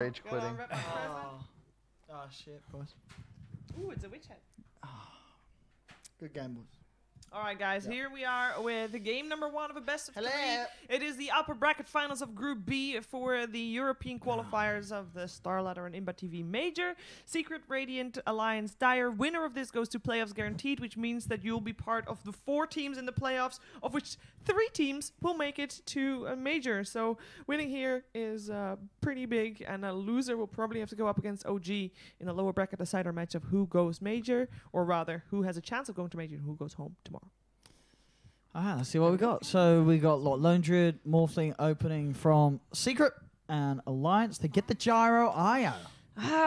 Rage quitting. Oh shit, boys. Ooh, it's a witch head. Good game, boys. All right, guys, here we are with game number 1 of a best of 3. Hello. It is the upper bracket finals of Group B for the European qualifiers of the Star Ladder and Imba TV Major. Secret, Radiant, Alliance, Dire. Winner of this goes to playoffs guaranteed, which means that you'll be part of the 4 teams in the playoffs, of which 3 teams will make it to a Major. So winning here is pretty big, and a loser will probably have to go up against OG in a lower bracket decider match of who goes Major, or rather, who has a chance of going to Major and who goes home tomorrow. Let's see what we got. So we got Lone Druid, Morphling opening from Secret and Alliance to get the Gyro IO.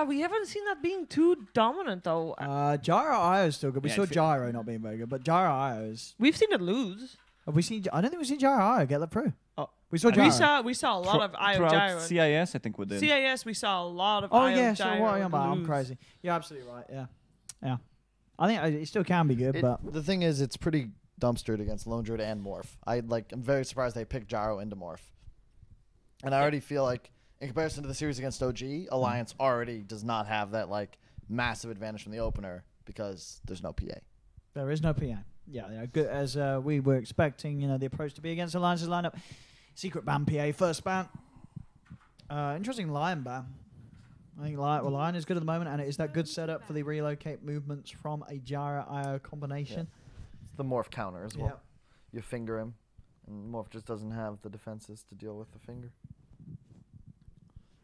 We haven't seen that being too dominant, though. Gyro IO is still good. We saw Gyro not being very good, but Gyro IO is... We've seen it lose. Have we seen... I don't think we've seen Gyro IO get that through. Oh. We saw Gyro. We saw a lot of IO Gyro. CIS, I think we did. CIS, we saw a lot of IO Gyro. So what am I? I'm crazy. You're absolutely right, yeah. I think it still can be good, but... The thing is, it's pretty dumpstered against Lone Druid and Morph. I'm very surprised they picked Gyro into Morph. And I already feel like, in comparison to the series against OG, Alliance already does not have that, massive advantage from the opener because there's no PA. There is no PA. Yeah, good as we were expecting, the approach to be against Alliance's lineup. Secret ban PA, first ban. Interesting Lion ban. I think Lion is good at the moment, and it is that good setup for the relocate movements from a Gyro IO combination. Yeah. It's the Morph counter as well. You finger him, and Morph just doesn't have the defenses to deal with the finger.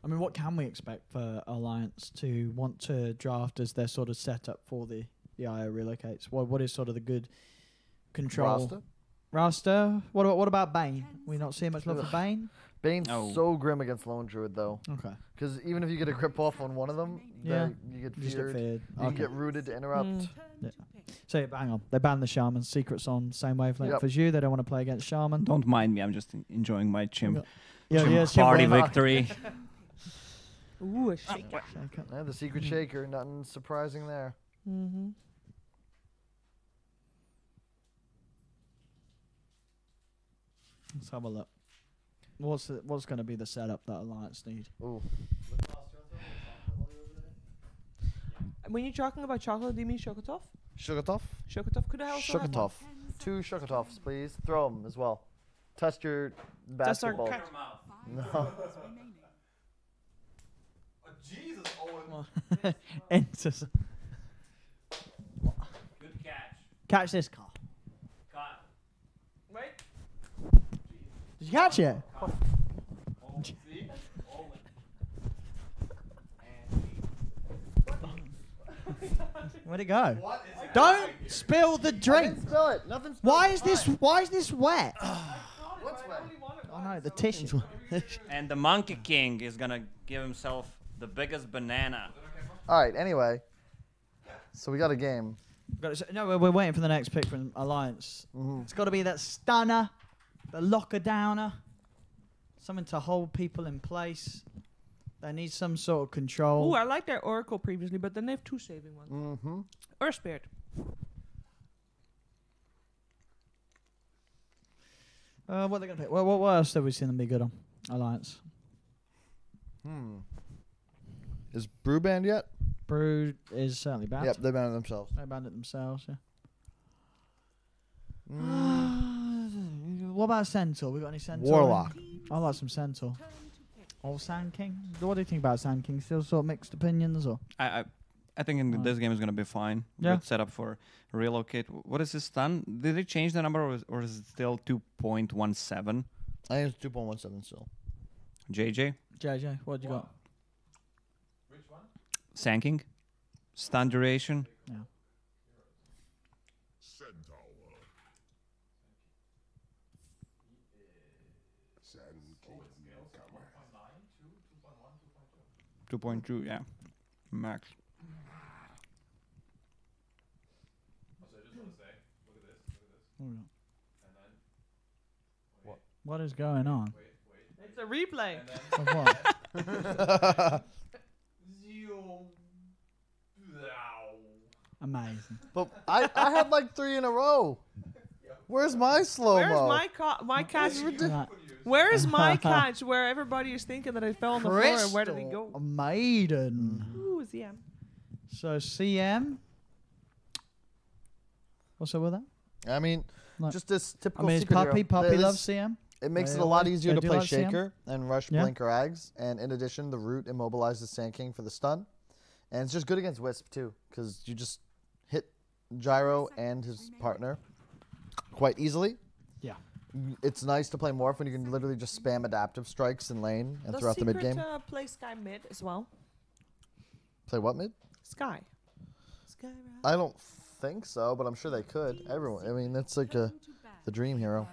I mean, what can we expect for Alliance to want to draft as their sort of setup for the IO relocates? What is sort of the good control? Rasta? What about Bane? We not seeing much love for Bane? Bane's so grim against Lone Druid, though. Okay. Because even if you get a grip off on one of them, you get feared. You can get rooted to interrupt. Yeah. So hang on. They banned the Shaman. Secret's on same wavelength as you. They don't want to play against Shaman. Don't mind me. I'm just enjoying my chimp party victory. Ooh, a shaker. Yeah, the Secret Shaker. Nothing surprising there. Mm-hmm. Let's have a look. What's going to be the setup that Alliance need? Ooh. When you're talking about chocolate, do you mean Shokotov? Shokotov? Shokotov, could I also have Shokotov. 2 Shokotovs, please. Throw them as well. Test your basketball. No. Oh, Jesus, Owen. Enter. Good catch. Catch this car. Caught. Wait. Did you catch it? Where'd it go? Don't spill the drink. I didn't spill it. Nothing spilled. Why is this wet? What's wet? Oh no, the tissue. And the Monkey King is gonna give himself the biggest banana. Alright, anyway. So we got a game. No, we're waiting for the next pick from Alliance. It's got to be that stunner, the locker downer, something to hold people in place. They need some sort of control. Ooh, I like their Oracle previously, but then they have 2 saving ones. Mm-hmm. Earth Spirit. What are they going to pick? Well, what else have we seen them be good on? Alliance. Is Brew banned yet? Brew is certainly banned. Yep, they banned it themselves. They banned it themselves, yeah. What about Centaur? We got any Centaur? Warlock. I like some Centaur. Or Sand King? What do you think about Sand King? Still sort of mixed opinions, or? I think this game is gonna be fine. Yeah. Good setup for relocate. What is his stun? Did they change the number, or is it still 2.17? I think it's 2.17 still. JJ? JJ, what you got? Which one? Sanking? Stun duration? Yeah. Two 2.2, yeah. Max. So I just want to say, look at this. And then, What is going on? wait. It's a replay. And then, Of what? Amazing. But I had 3 in a row. Where's my slow-mo? Where's my catch? Right. Where is my catch? Where everybody is thinking that I fell on the floor. And where did it go? A maiden. Ooh, CM. So CM. What's up with that? I mean, Like- just this typical. I mean, is secret hero. Puppy This- loves CM. It makes They it a lot always- easier they to do play like CM? Shaker and rush Yeah. Blink or Ags, and in addition, the root immobilizes Sand King for the stun, and it's just good against Wisp too, because you just hit Gyro and his partner quite easily. Yeah. It's nice to play Morph when you can literally just spam adaptive strikes in lane and throughout the mid game. Play Sky mid as well? Play what mid? Sky. I don't think so, but I'm sure they could. Everyone, I mean, that's like the dream hero.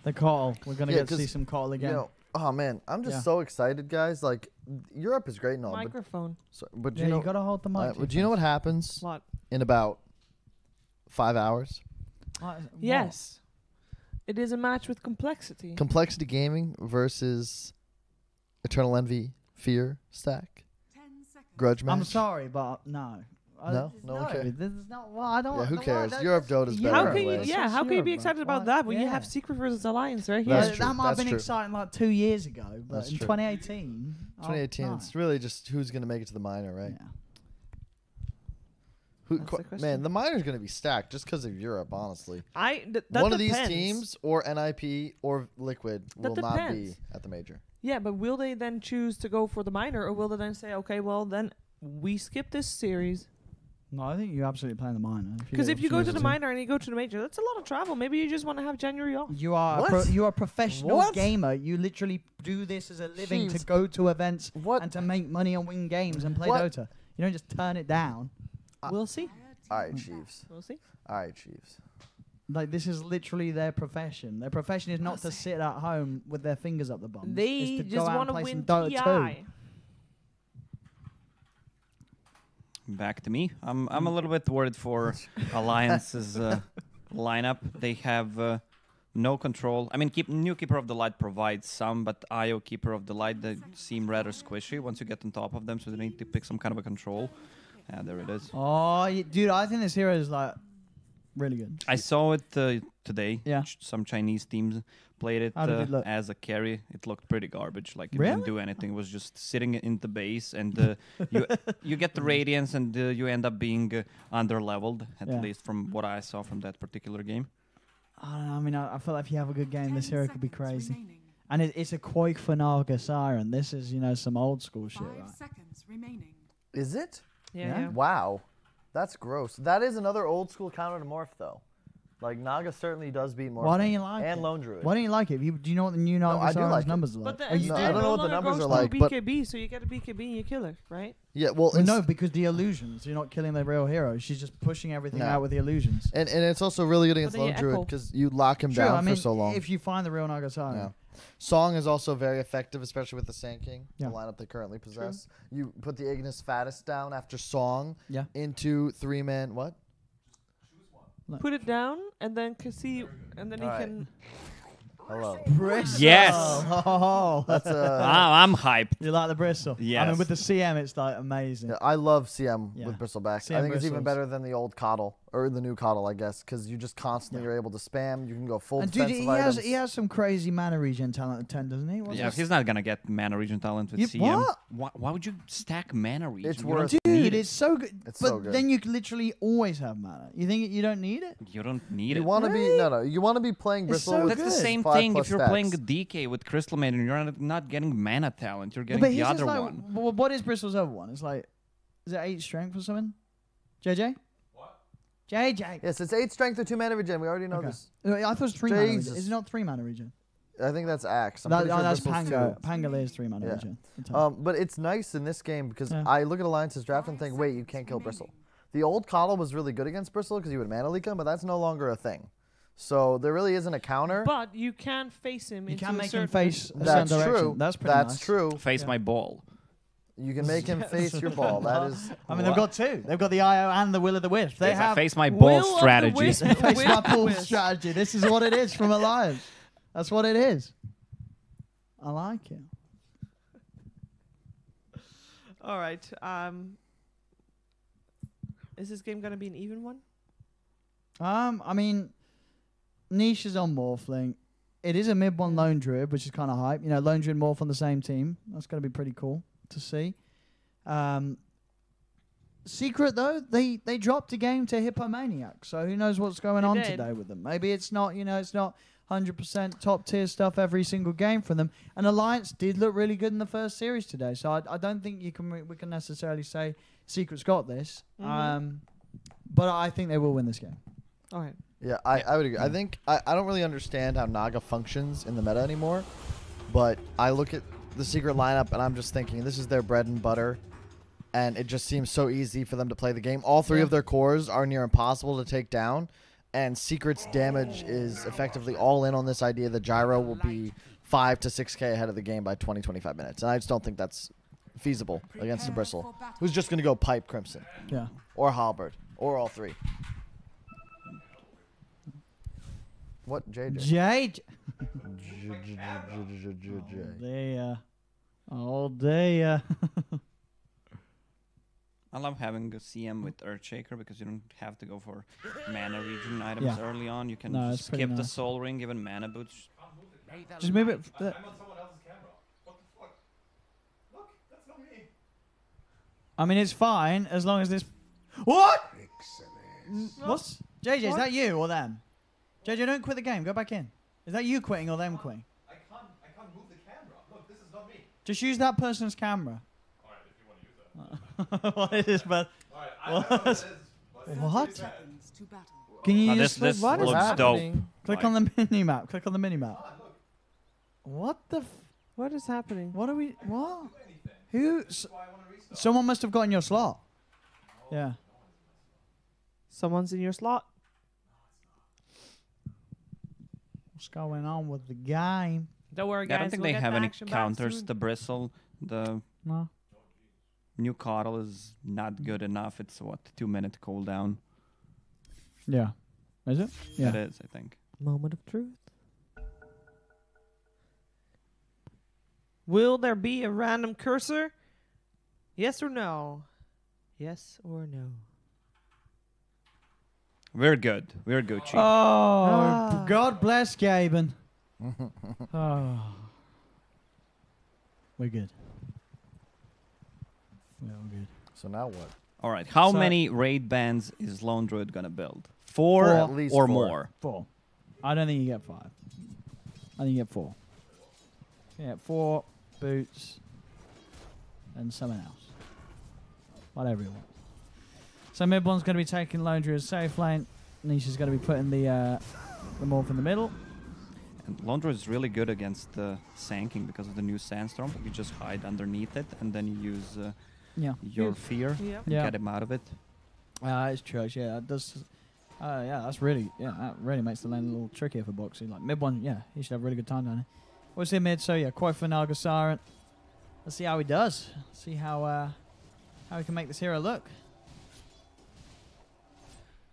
The Cottle. We're gonna Yeah, get to see 'cause, some Cottle again. You know, oh man, I'm just Yeah. so excited, guys. Like, Europe is great and all, Microphone. but Yeah, you know, you gotta hold the mic. but do you know what happens What? in about 5 hours? Yes. It is a match with complexity. Complexity Gaming versus Eternal Envy Fear stack. Grudge match. I'm sorry, but no. No? No one cares? This is not. Well, I don't. Yeah, who no, cares? that- Europe that's- Dota's Europe. better How can you? anyways. Yeah, That's how can you be Europe, excited bro. about Why- that when you yeah. have Secret versus Alliance right That's here? true. That might have That's been true. exciting like 2 years ago, but That's in true. 2018. 2018, no. it's really just who's going to make it to the minor, right? Yeah. That's the question. Man, the minor's going to be stacked just because of Europe, honestly. That One of depends. these teams, or NIP, or Liquid, That will not be depends. at the major. Yeah, but will they then choose to go for the minor, or will they then say, okay, well then we skip this series? No, I think you're absolutely playing the minor. Because if you go to the choose minor and you go to the major, that's a lot of travel. Maybe you just want to have January off. You are What? you are a professional What? gamer. You literally do this as a living Jeez. to go to events What? and to make money and win games and play What? Dota. You don't just turn it down. We'll see. All right, Chiefs. We'll see. All right, Chiefs. Like this is literally their profession. Their profession is not to sit at home with their fingers up the bum. They it's to just go out want and to play some win Dota 2. TI. Back to me. I'm a little bit worried for Alliance's lineup. They have no control. I mean, new Keeper of the Light provides some, but IO Keeper of the Light, they seem rather squishy once you get on top of them, so they need to pick some kind of a control. Yeah, there it is. Oh, dude, I think this hero is like really good. I saw it today. Yeah. Some Chinese teams played it, How did it look? as a carry. It looked pretty garbage. Like it Really? didn't do anything. It was just sitting in the base, and you get the radiance, and you end up being under leveled. At Yeah. least from what I saw from that particular game. I don't know. I mean, I feel like if you have a good game, this hero could be crazy. And it's a Quake for Naga Siren. This is, some old school shit, 5 right? seconds remaining. Is it? Yeah. Yeah. Wow. That's gross. That is another old school counter to Morph, though. Like, Naga certainly does beat Morph. Why don't you like and it? Lone Druid. Why don't you like it? Do you know what the new Naga I do Siren's like it. numbers are But like? the Oh, you No, SDR I don't know what the longer numbers goes are to like, but- BKB, so you get a BKB and you kill her, right? Yeah, well, Well, no, because the illusions. You're not killing the real hero. She's just pushing everything No. out with the illusions. and it's also really good against then you Lone Druid echo. because you lock him True, down I mean, for so long. if you find the real Naga Siren. Yeah. Song is also very effective, especially with the Sand King, Yeah. the lineup they currently possess. You put the Ignis Fatus down after Song Yeah. into 3-man. What? Put it down and then can see, and then Alright. you can. Hello. Bristle. Yes. Oh, That's I'm hyped. you like the bristle? I mean, Yes. with the CM, it's like amazing. Yeah, I love CM Yeah. with Bristlebacks. CM I think it's even bristles. better than the old Coddle, or the new Coddle, I guess, because you just constantly are able to spam. You can go full And dude, defensive he has some crazy mana regen talent at 10, doesn't he? What's Yeah, his- he's not gonna get mana region talent with You- CM. what? Why would you stack mana region? It's You don't worth- Dude, need it. it's so good. It's but so good. then you can literally always have mana. You think you don't need it? You don't need You it. want to Really? be no. You want to be playing It's Bristle. so with That's the good. same 5+ thing if you're playing a stacks. DK with Crystal Maiden, you're not getting mana talent, you're getting but the he's just other like, one. What is Bristol's other one? It's like, is it 8 strength or something? JJ? What? JJ. Yes, it's 8 strength or 2 mana regen. We already know Okay. this. I thought it was 3 mana regen. Jesus. Is it not 3 mana regen? I think that's Axe. I'm That, pretty sure that's Bristle's Pango. 2. Pango is 3 mana Yeah. regen. But it's nice in this game because Yeah. I look at Alliance's draft and think, wait, you can't kill Bristle. The old Coddle was really good against Bristle because you would mana leak him, but that's no longer a thing. So there really isn't a counter. But you can face him. You into can a make him certain- face a That's certain direction. true. That's pretty That's nice. true. Face Yeah. my ball. You can make him face your ball. That is. I mean, they've got 2. They've got the IO and the Will of the Wisp. They Face- have face my Will ball of the strategy. Wisp. face Will my of the pool Wisp. strategy. This is what it is from Alliance. That's what it is. I like it. All right. Is this game gonna be an even one? I mean, Niche is on Morphling. it is a mid one lone druid, which is kind of hype. You know, lone druid morph on the same team. That's going to be pretty cool to see. Secret though, they dropped a game to Hippomaniac, so who knows what's going on today with them? Maybe it's not, you know, it's not 100% top tier stuff every single game from them. And Alliance did look really good in the first series today, so I don't think we can necessarily say Secret's got this. But I think they will win this game. All right. Yeah, I would agree. I think I don't really understand how Naga functions in the meta anymore, but I look at the Secret lineup and I'm just thinking this is their bread and butter, and it just seems so easy for them to play the game. All three of their cores are near impossible to take down, and Secret's damage is effectively all in on this idea that Gyro will be 5 to 6k ahead of the game by 20-25 minutes, and I just don't think that's feasible against the Bristle, who's just going to go pipe Crimson. Yeah. Or Halberd. Or all three. What? JJ? Jade. All day. I love having a CM with Earthshaker because you don't have to go for mana regen items early on. You can just skip the Soul Ring, given mana boots. Just move it. I'm on someone else's camera. What the fuck? Look, that's not me. I mean, it's fine as long as this. What? What's JJ? Is that you or them? JJ, don't quit the game. Go back in. Is that you quitting or them quitting? I can't move the camera. Look, this is not me. Just use that person's camera. All right, if you want to use that. What is this, but All right, I know what it is. But what? Seconds to battle. Can you This just what is looks happening? dope. click on the mini map? Click on the mini map. What the? What is happening? What are we? What? Who? Someone must have gotten your slot. Yeah. Someone's in your slot. What's going on with the game? Don't worry, guys. I don't think we'll they get have the any action back counters. soon. The Bristle, the No. new Coddle is not good enough. It's what, 2-minute cooldown? Yeah. Is it? Yeah. It is, I think. Moment of truth. Will there be a random cursor? Yes or no? Yes or no? We're good. We're Gucci. Oh, God bless Gaben. Oh. We're good. We're all good. So now what? All right. How So- many raid bands is Lone Druid gonna build? Four At least or 4. more? 4. I don't think you get 5. I think you get 4. Yeah, 4 boots and someone else. Whatever you want. So mid one's going to be taking Lone Druid safe lane. Nisha's going to be putting the morph in the middle. And Lone Druid is really good against Sanking because of the new Sandstorm. You just hide underneath it and then you use your fear Yeah. to get him out of it. It's true. Yeah, that does. Yeah, that's really. Yeah, that really makes the lane a little trickier for boxing. Like mid one, yeah, he should have a really good time down here. We'll see mid. So yeah, Qualifier Naga Siren. Let's see how he does. See how he can make this hero look.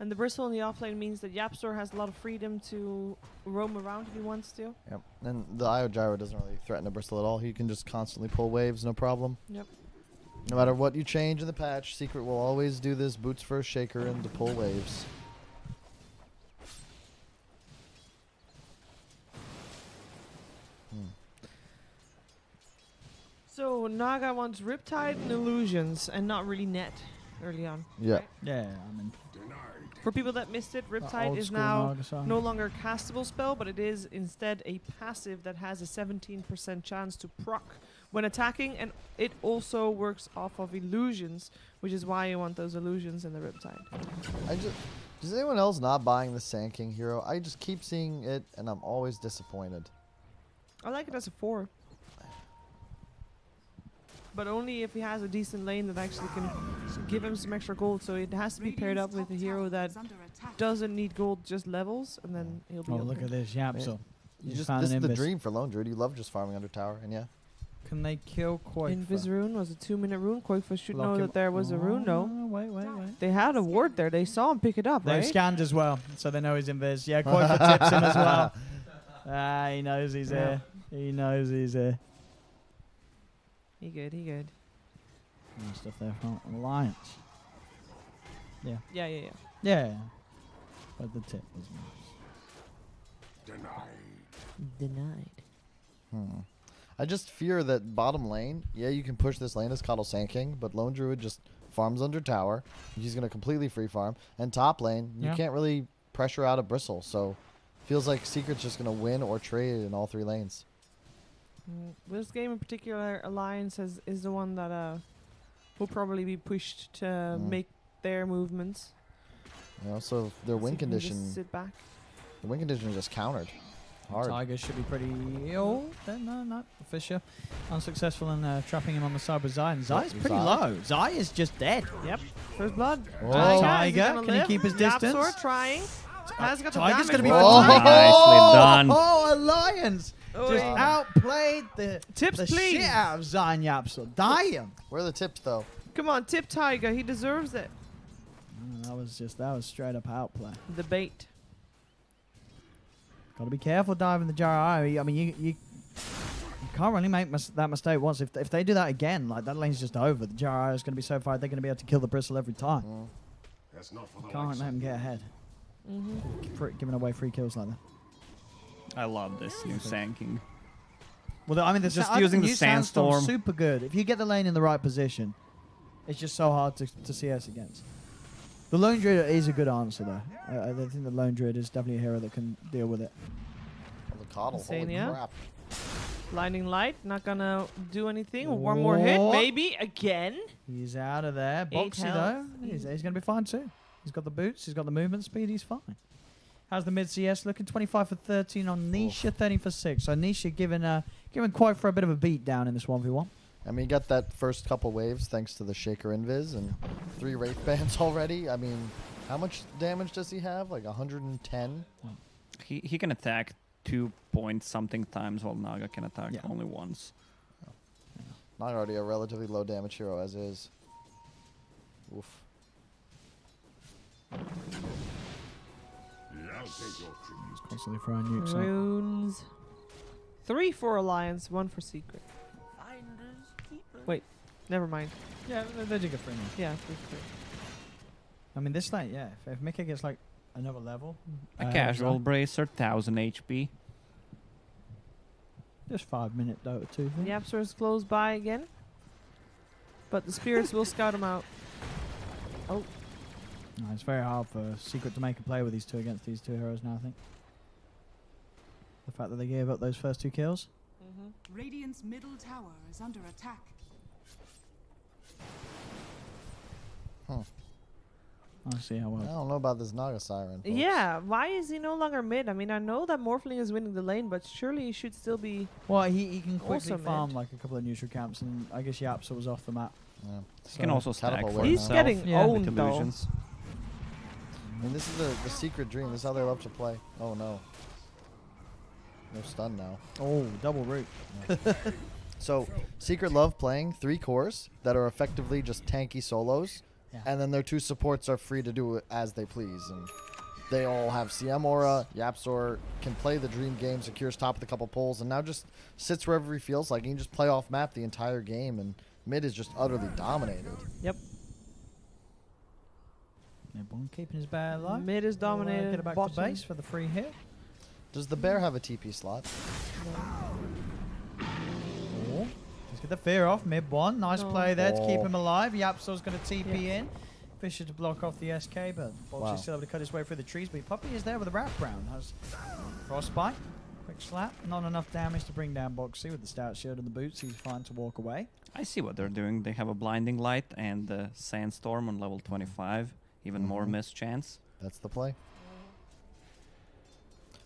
And the Bristle in the offlane means that Yapstor has a lot of freedom to roam around if he wants to. Yep. And the Io Gyro doesn't really threaten the Bristle at all. He can just constantly pull waves, no problem. Yep. No matter what you change in the patch, Secret will always do this boots first shaker and to pull waves. So Naga wants Riptide and Illusions and not really Net early on. Yeah. right? Yeah, I mean, For people that missed it, Riptide old is school now Naga Siren. no longer a castable spell, but it is instead a passive that has a 17% chance to proc when attacking, and it also works off of illusions, which is why you want those illusions in the Riptide. Is anyone else not buying the Sand King hero? I just keep seeing it, and I'm always disappointed. I like it as a 4. But only if he has a decent lane that actually can give him some extra gold. So it has to be paired up with a hero that doesn't need gold, just levels, and then he'll be oh, okay. look at this Yapsel. You just, found this an is the Invis. dream for Lone Druid. You love just farming under tower, and yeah. Can they kill Qualifier? Invis rune was a 2-minute rune. Koifa should Lock know him- that there was a rune, no. Oh, wait. They had a ward there. They saw him pick it up, They've right? scanned as well, so they know he's Invis. Yeah, Qualifier tips him as well. He knows he's here. He knows he's here. He good, he good. And stuff there from Alliance. Yeah. Yeah. Yeah. But the tip was nice. Denied. I just fear that bottom lane, yeah, you can push this lane as Coddle Sand King, but Lone Druid just farms under tower. He's going to completely free farm. And top lane, you can't really pressure out a Bristle, so feels like Secret's just going to win or trade in all 3 lanes. This game in particular, Alliance is the one that will probably be pushed to make their movements. You know, so their win So you can just condition, sit back. the win condition is just countered. Hard. Tiger should be pretty. Oh, no. Fisher unsuccessful in trapping him on the side with Zai. And Zai's pretty Zai. low. Zai is just dead. Yep. First blood. Whoa. Tiger, can he keep his distance? Yapsor trying. Has got the Tiger's damage. going to be Whoa. fine. Nicely done. Oh, Alliance Oh, just yeah. outplayed the Tips, the please. shit out of Zai and Yapsor. Damn. Where are the tips, though? Come on, tip Tiger. He deserves it. That was straight up outplay. The bait. Got to be careful diving the Jaro. I mean, you can't really make that mistake once. If they do that again, like that lane's just over. The Jaro is going to be so far they're going to be able to kill the Bristle every time. That's not for the Can't likes let of him get ahead. Giving away free kills like that. I love this new Sand King. Well, I mean, Just I think using the new Sandstorm's Sandstorm. super good. If you get the lane in the right position, it's just so hard to CS against. The Lone Druid is a good answer, though. I think the Lone Druid is definitely a hero that can deal with it. Oh, the Coddle, holy Insania. crap. Blinding light. Not gonna do anything. One more hit. Oh. Maybe. Again. He's out of there. Boxy, health. though, he's going to be fine, too. He's got the boots. He's got the movement speed. He's fine. How's the mid CS looking? 25 for 13 on Nisha, 30 for 6. So Nisha giving quite for a bit of a beat down in this 1v1. I mean, he got that first couple waves thanks to the Shaker Invis and 3 Wraith Bands already. I mean, how much damage does he have? Like 110? He can attack 2 point something times, while Naga can attack Yeah. only once. Not already a relatively low damage hero as is. Oof. I'll take your tribute. Constantly throwing nukes out. Runes. 3 for Alliance, 1 for Secret. Wait, never mind. Yeah, they do get free now. Yeah, 3 for 3. I mean, this lane, yeah. If Mika gets like another level, A casual bracer, 1000 HP. just 5-minute Dota 2 thing. Yapsor is close by again. But the spirits will scout him out. Oh, No, it's very hard for Secret to make a play with these two against these two heroes now, I think. The fact that they gave up those first 2 kills. Radiant's middle tower is under attack. I see how I well. don't know about this Naga Siren. Folks. yeah. Why is he no longer mid? I mean, I know that Morphling is winning the lane, but surely he should still be. Well, he can quickly Also farm mid. like a couple of neutral camps, and I guess Yapsa was off the map. Yeah. He can also stack Catapult for right He's now. himself. getting Yeah. owned with though. illusions. I mean, this is the secret dream. This is how they love to play. Oh, no. No stun now. Oh, double root. So, Secret love playing 3 cores that are effectively just tanky solos. Yeah. And then their 2 supports are free to do it as they please. And they all have CM aura. Yapsor can play the dream game, secures top with a couple pulls, and now just sits wherever he feels like. He can just play off map the entire game, and mid is just utterly dominated. Yep. Everyone keeping his bear alive. Mid is dominated. Get it back bottom. to base for the free hit. Does the bear have a TP slot? Oh, let's get the fear off. Mid 1. Nice No. play there to keep Oh. him alive. Yapsor's going to TP in. Fisher to block off the SK, but Boxy's still able to cut his way through the trees. But Puppy is there with a wraparound. Has Frostbite. Quick slap. Not enough damage to bring down Boxy with the stout shield and the boots. He's fine to walk away. I see what they're doing. They have a blinding light and a sandstorm on level 25. Even more miss chance. That's the play.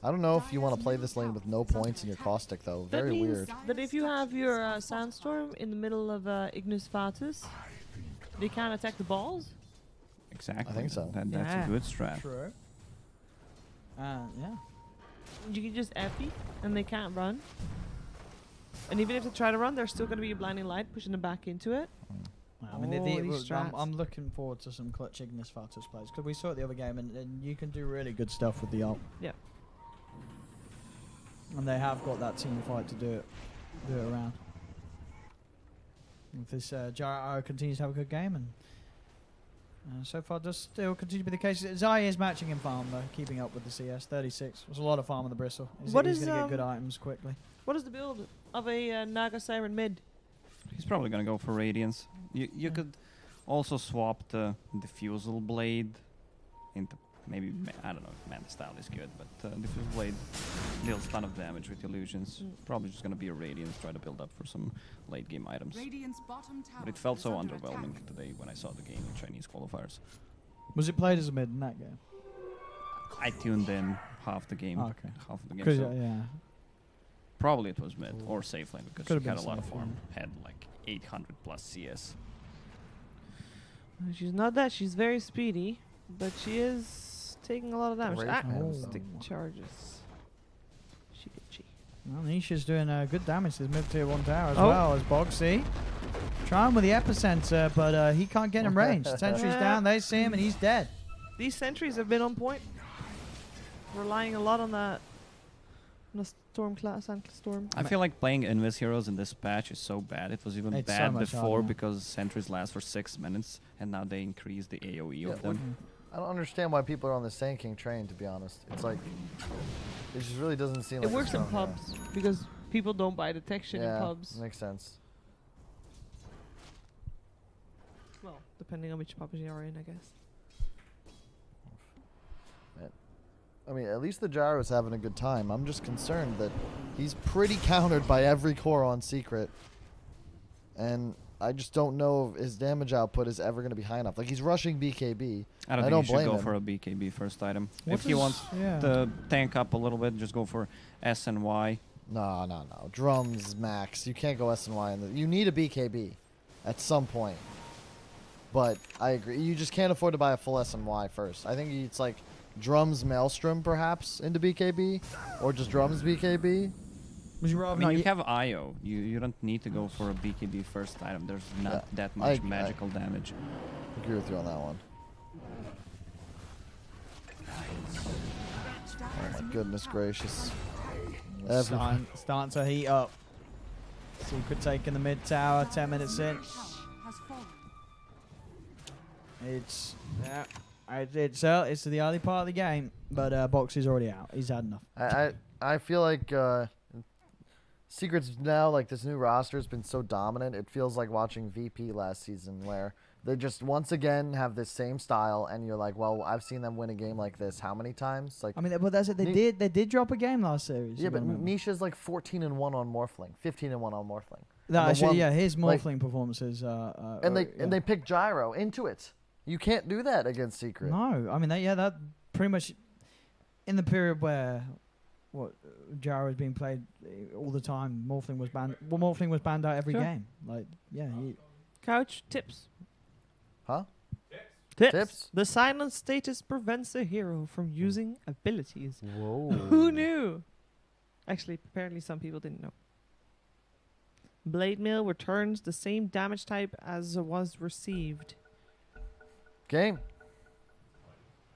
I don't know if you want to play this lane with no points in your caustic, though. That Very means weird. that if you have your Sandstorm in the middle of Ignis Fatus, they can't attack the balls. Exactly. I think so. That's Yeah. a good strat. True. Yeah. You can just epi, and they can't run. And even if they try to run, there's still going to be a blinding light pushing them back into it. I mean, Oh, these strats. I'm looking forward to some clutch Ignis Fatus plays because we saw it the other game, and you can do really good stuff with the ult. Yeah. And they have got that team fight to do it around. If this Gyro continues to have a good game, and So far, does still continue to be the case. Zai is matching in farm, though, keeping up with the CS. 36. There's a lot of farm on the Bristle. He's What going is, to get good items quickly. What is the build of a Naga Siren mid? He's probably gonna go for Radiance. You could also swap the Diffusal Blade into maybe I don't know if Mana Style is good, but Diffusal Blade deals a ton of damage with illusions. Probably just gonna be a Radiance, try to build up for some late game items. Radiant's bottom tower But it felt is so under underwhelming attack. today when I saw the game in Chinese qualifiers. Was it played as a mid in that game? I tuned in half the game. Oh, okay. Half of the game. 'Cause, So yeah. probably it was mid or safe lane because Could've she had been a lot of safe farm. lane. Had like 800 plus CS. She's not that. She's very speedy, but she is taking a lot of damage. Great Ah, hands, stick though. charges. She. Well, Nisha's doing good damage to his mid tier 1 tower as Oh. well as Boxy. Trying with the epicenter, but he can't get in range. Sentry's down, they see him, and he's dead. These sentries have been on point. Relying a lot on that. On the storm class and storm. I feel like playing Invis heroes in this patch is so bad. It was even It's so bad much before harder now. because sentries last for 6 minutes, and now they increase the AoE of Yeah, them. I don't understand why people are on the Sand King train, to be honest. It's like, it just really doesn't seem like It works in it's strong, pubs because people don't buy detection yeah. in pubs. Makes sense. Well, depending on which pub you are in, I guess. I mean, at least the Gyro's having a good time. I'm just concerned that he's pretty countered by every core on Secret. And I just don't know if his damage output is ever going to be high enough. Like, he's rushing BKB. I don't I think don't you should blame go him. for a BKB first item. What If he does- wants yeah. to tank up a little bit, just go for S and Y. No. Drums, max. You can't go S and Y. You need a BKB at some point. But I agree. You just can't afford to buy a full S and Y first. I think it's like Drums Maelstrom, perhaps, into BKB. Or just Drums BKB. Would you I rather mean, you not have IO. You don't need to go for a BKB first item. There's not Yeah, that I- much magical damage. Agree with you on that one. Oh my goodness gracious. Every- starting to heat up. Secret taking the mid tower, 10 minutes in. Has fallen. It's it's the early part of the game, but Boxy's already out. He's had enough. I feel like Secret's now, like, this new roster has been so dominant. It feels like watching VP last season, where they just once again have this same style, and you're like, well, I've seen them win a game like this how many times? Like, I mean, but that's it. They did drop a game last series. yeah, you but gotta remember. Nisha's like 14-1 on Morphling, 15-1 on Morphling. No, And the actually, one- yeah, his like- Morphling performances. and they pick Gyro into it. You can't do that against Secret. No, I mean that pretty much in the period where Jara was being played all the time. Morphling was banned. Well, Morphling was banned out every Sure. game. Like, yeah, Couch tips. Huh? Tips. Tips? The silent status prevents a hero from using abilities. Whoa. Who knew? Actually, apparently some people didn't know. Blade Mail returns the same damage type as was received. Game.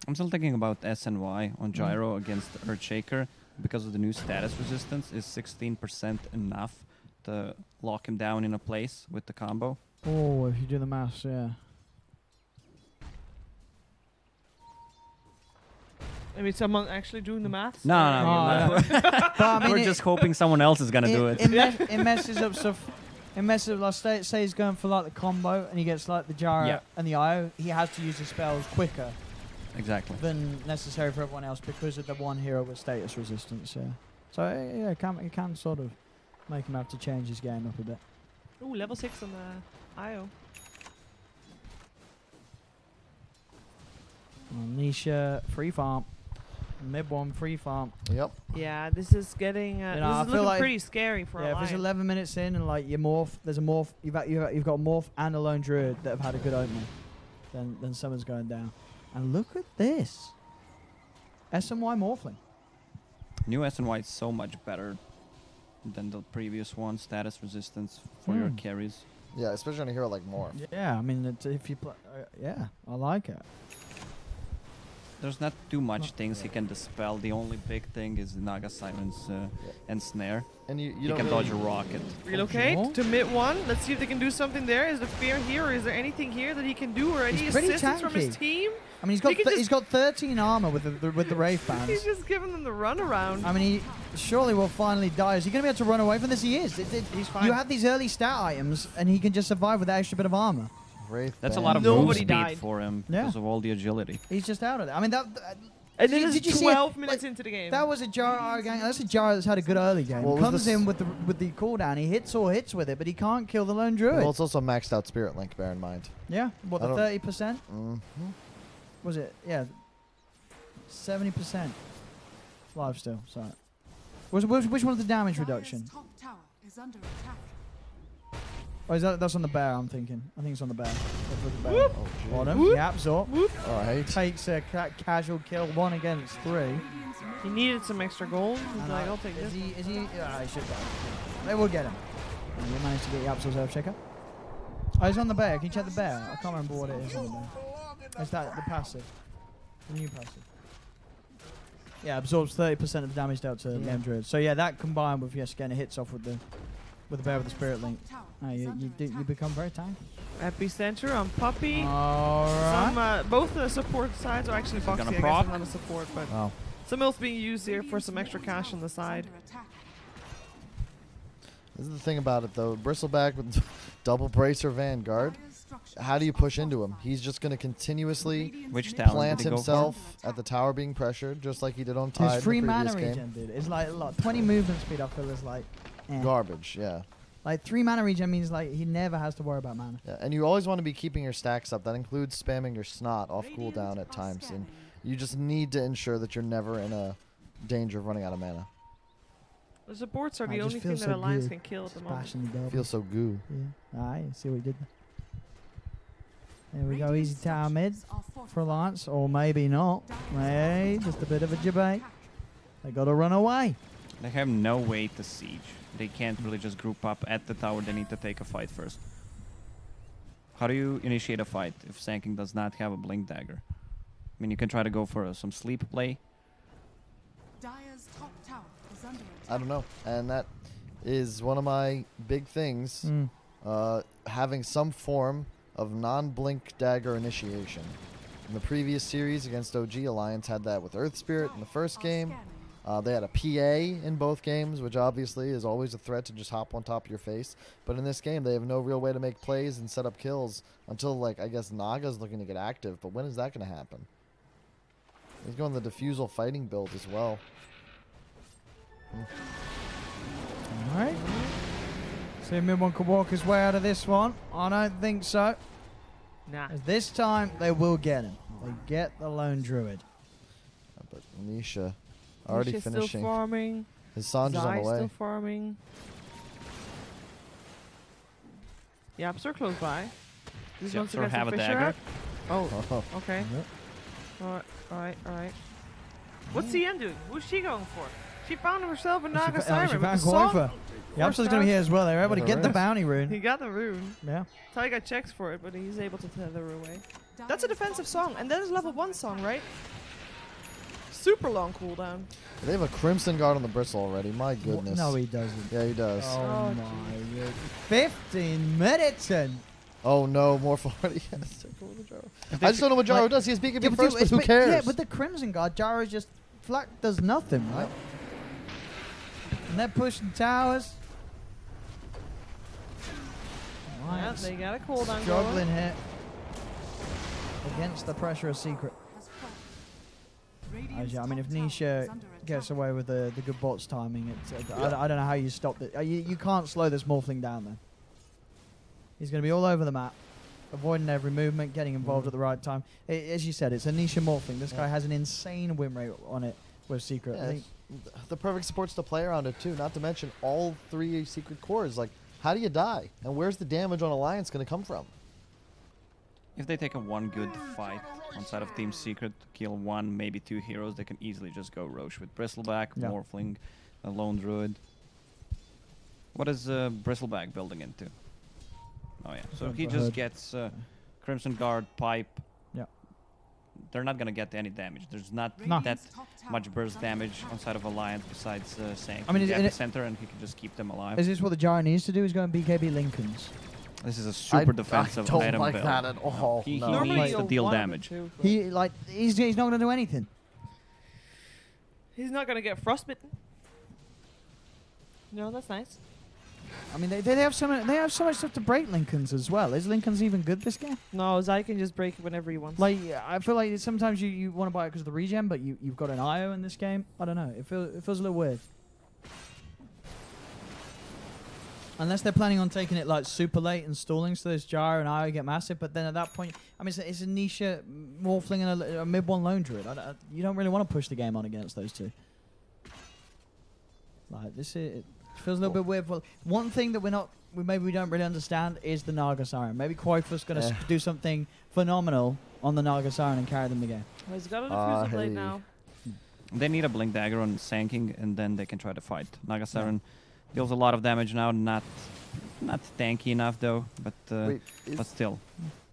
I'm still thinking about S and Y on Gyro against Earthshaker because of the new status resistance. Is 16% enough to lock him down in a place with the combo? Oh, if you do the maths, yeah. I mean, someone actually doing the maths? No, Or- no, Oh, no. But I mean, We're just hoping someone else is gonna do it. It messes up stuff. It messes up. Like, say he's going for like the combo and he gets like the Jara Yeah. and the IO. He has to use his spells quicker Exactly. than necessary for everyone else because of the one hero with status resistance. Yeah. So yeah, it can sort of make him have to change his game up a bit. Ooh, level 6 on the IO. Nisha free farm, mid one free farm. Yep. Yeah, this is getting. You know, I this is feel looking like- pretty scary for Yeah, a if it's lion. 11 minutes in and like your morph, there's a morph. You've got a morph and a lone druid that have had a good opening. Then someone's going down. And look at this. SMY morphling. New S and Y is so much better than the previous one. Status resistance for your carries. Yeah, especially on a hero like Morph. Yeah, I mean, if you play, yeah, I like it. There's not too much things he can dispel. The only big thing is the Naga Silence and Snare. And you He don't can really, dodge a rocket. Relocate Sure. to mid 1. Let's see if they can do something there. Is the fear here, or is there anything here that he can do, or any He's pretty assistance from his tanky. team? I mean, he's got 13 armor with the Wraith He's bands. just giving them the runaround. I mean, he surely will finally die. Is he going to be able to run away from this? He is. He's fine. You have these early stat items, and he can just survive with that extra bit of armor. Wraith That's a band. lot of move Nobody speed died. for him Yeah. because of all the agility. He's just out of it. I mean, and did it is you see it? 12 minutes Like, into the game. that was a Jaro game. That's a Jaro that's had a good early game. Well, was Comes this- in with the cooldown. He hits with it, but he can't kill the lone druid. Well, it's also maxed out Spirit Link, bear in mind. Yeah. What, I the don't- 30%? Mm-hmm. Was it? Yeah. 70%. Live still. Sorry. Which one was the damage reduction? Dire's top tower is under attack. Oh, that's on the bear, I'm thinking. I think it's on the bear. That's with the bear. Whoop. Oh, gee. Bottom. Whoop. Yeah, absorb. All right. Takes a casual kill, 1 against 3. Radiant's He needed some extra gold. He's And like, I'll take is this. he? Is he? I should go. They will get him. And you managed to get your Absol Self checker. Oh, he's on the bear. Can you check the bear? I can't remember what it is on the bear. Is that the passive? The new passive. Yeah, absorbs 30% of the damage dealt to Yeah. Druid. So yeah, that combined with getting hits off with the bear with the Spirit Link. top tower Oh, is you under you attack. become very tanky. Epicenter on Puppy. Alright. Some, both the support sides are actually Is it Boxy, gonna I guess, proc? is not a support, but Wow. some else being used here for some extra cash on the side. Under attack. This is the thing about it, though. Bristleback with double bracer Vanguard. Dire's structures How do you are push into him? fortified. He's just going to continuously Radiant's Which middle talent plant did he go for? himself at the tower being pressured, just like he did on Tide His free in the mana previous game. regen, dude. It's like a lot. 20 movement speed, I feel, is like. Eh. Garbage, yeah. Like 3 mana regen means like he never has to worry about mana. Yeah. And you always want to be keeping your stacks up. That includes spamming your snot off Radiant cooldown at are times. And scanning. you just need to ensure that you're never in a danger of running out of mana. The supports are I the just only feel thing so that Alliance good. can kill at the moment. Bashing the double. Feels so goo. Yeah. Aye, see what he did there. There we go, Radiant's easy tower mid structures are for fortified. Lance, or maybe not. Hey, just a bit of a debate. They got to run away. They have no way to siege. They can't really just group up at the tower. They need to take a fight first. How do you initiate a fight if Sanking does not have a Blink Dagger? I mean, you can try to go for some sleep play. Dire's top tower is under attack. I don't know. And that is one of my big things. Having some form of non-blink dagger initiation. In the previous series against OG, Alliance had that with Earth Spirit in the first Are game. scanning. They had a PA in both games, which obviously is always a threat to just hop on top of your face. But in this game, they have no real way to make plays and set up kills until, like, I guess Naga's looking to get active. But when is that going to happen? He's going the Diffusal Fighting build as well. Alright. See if mid one could walk his way out of this one. I don't think so. Nah. As this time, they will get him. They get the lone druid. But Nisha already Nisha's finishing. still farming. His Sanji's on the Zai's still way. farming. Yeah, they're close by. This Yeah, one's sort of against have the a Fisher dagger. hat. Oh, Oh, okay. Yep. Alright. What's CN doing? Who's she going for? She found herself a Naga She Siren with found the song. Qualifier. The Forced Absol's going to be out. here as well. They're able to Yeah, get the right. bounty He rune. got the rune. Yeah. Taiga checks for it, but he's able to tether away. That's Dire's a defensive top song, and that is level 1 song, right? Super long cooldown. they have a Crimson Guard on the Bristle already. My goodness. No, he doesn't. Yeah, he does. Oh, Oh, my god. 15 minutes and... Oh no, Morph already has to go with Jaro. I just don't know what like- Jaro does. He's beating me but first, dude, but who it's- cares? Yeah, with the Crimson Guard, Jaro just... Flak does nothing, right? And they're pushing towers. Yeah, Alliance they got a cooldown struggling going. here. Against the pressure of Secret. has fallen. Radiant's I mean, if top tower Nisha is under gets attack. away with the good bots timing, it's, I don't know how you stop it. You can't slow this Morphling down, then. He's going to be all over the map, avoiding every movement, getting involved at the right time. As you said, it's a Nisha Morphling. This guy has an insane win rate on it with Secret. Yeah, I think the perfect supports to play around it too. Not to mention all 3 secret cores. Like, how do you die? And where's the damage on Alliance going to come from? If they take a one good fight on side of Team Secret, kill 1, maybe 2 heroes, they can easily just go Roche with Bristleback, Yeah. Morphling, a Lone Druid. What is Bristleback building into? Oh yeah, so Got he the just hood. gets Crimson Guard, Pipe, Yeah. they're not gonna get any damage. There's not that Radiant's top tower much burst is under damage attack. on side of Alliance besides saying I mean, the is it- epicenter, and he can just keep them alive. Is this what the Gyro needs to do? Is go and BKB Lincolns? This is a super defensive I don't item like build. that at all. He, No. he Normally needs to you'll deal want him damage. to, but He like he's not going to do anything. he's not gonna get frostbitten. No, that's nice. I mean, they have so much stuff to break Lincolns as well. Is Lincolns even good this game? No, Zai can just break it whenever he wants. Like, I feel like sometimes you want to buy it because of the regen, but you've got an IO in this game. I don't know. It feels a little weird. Unless they're planning on taking it like super late and stalling, so this Gyro and IO get massive. But then at that point, I mean, it's a niche Morphling and a mid one lone druid. You don't really want to push the game on against those two. Like this, it feels a little bit weird. Well, one thing that we maybe don't really understand is the Naga Siren. Maybe Qualifier going to do something phenomenal on the Naga Siren and carry them the game. Well, he's got a diffuser blade hey. now. They need a Blink Dagger on Sanking, and then they can try to fight. Naga Siren deals a lot of damage now, not tanky enough though, but Wait, still.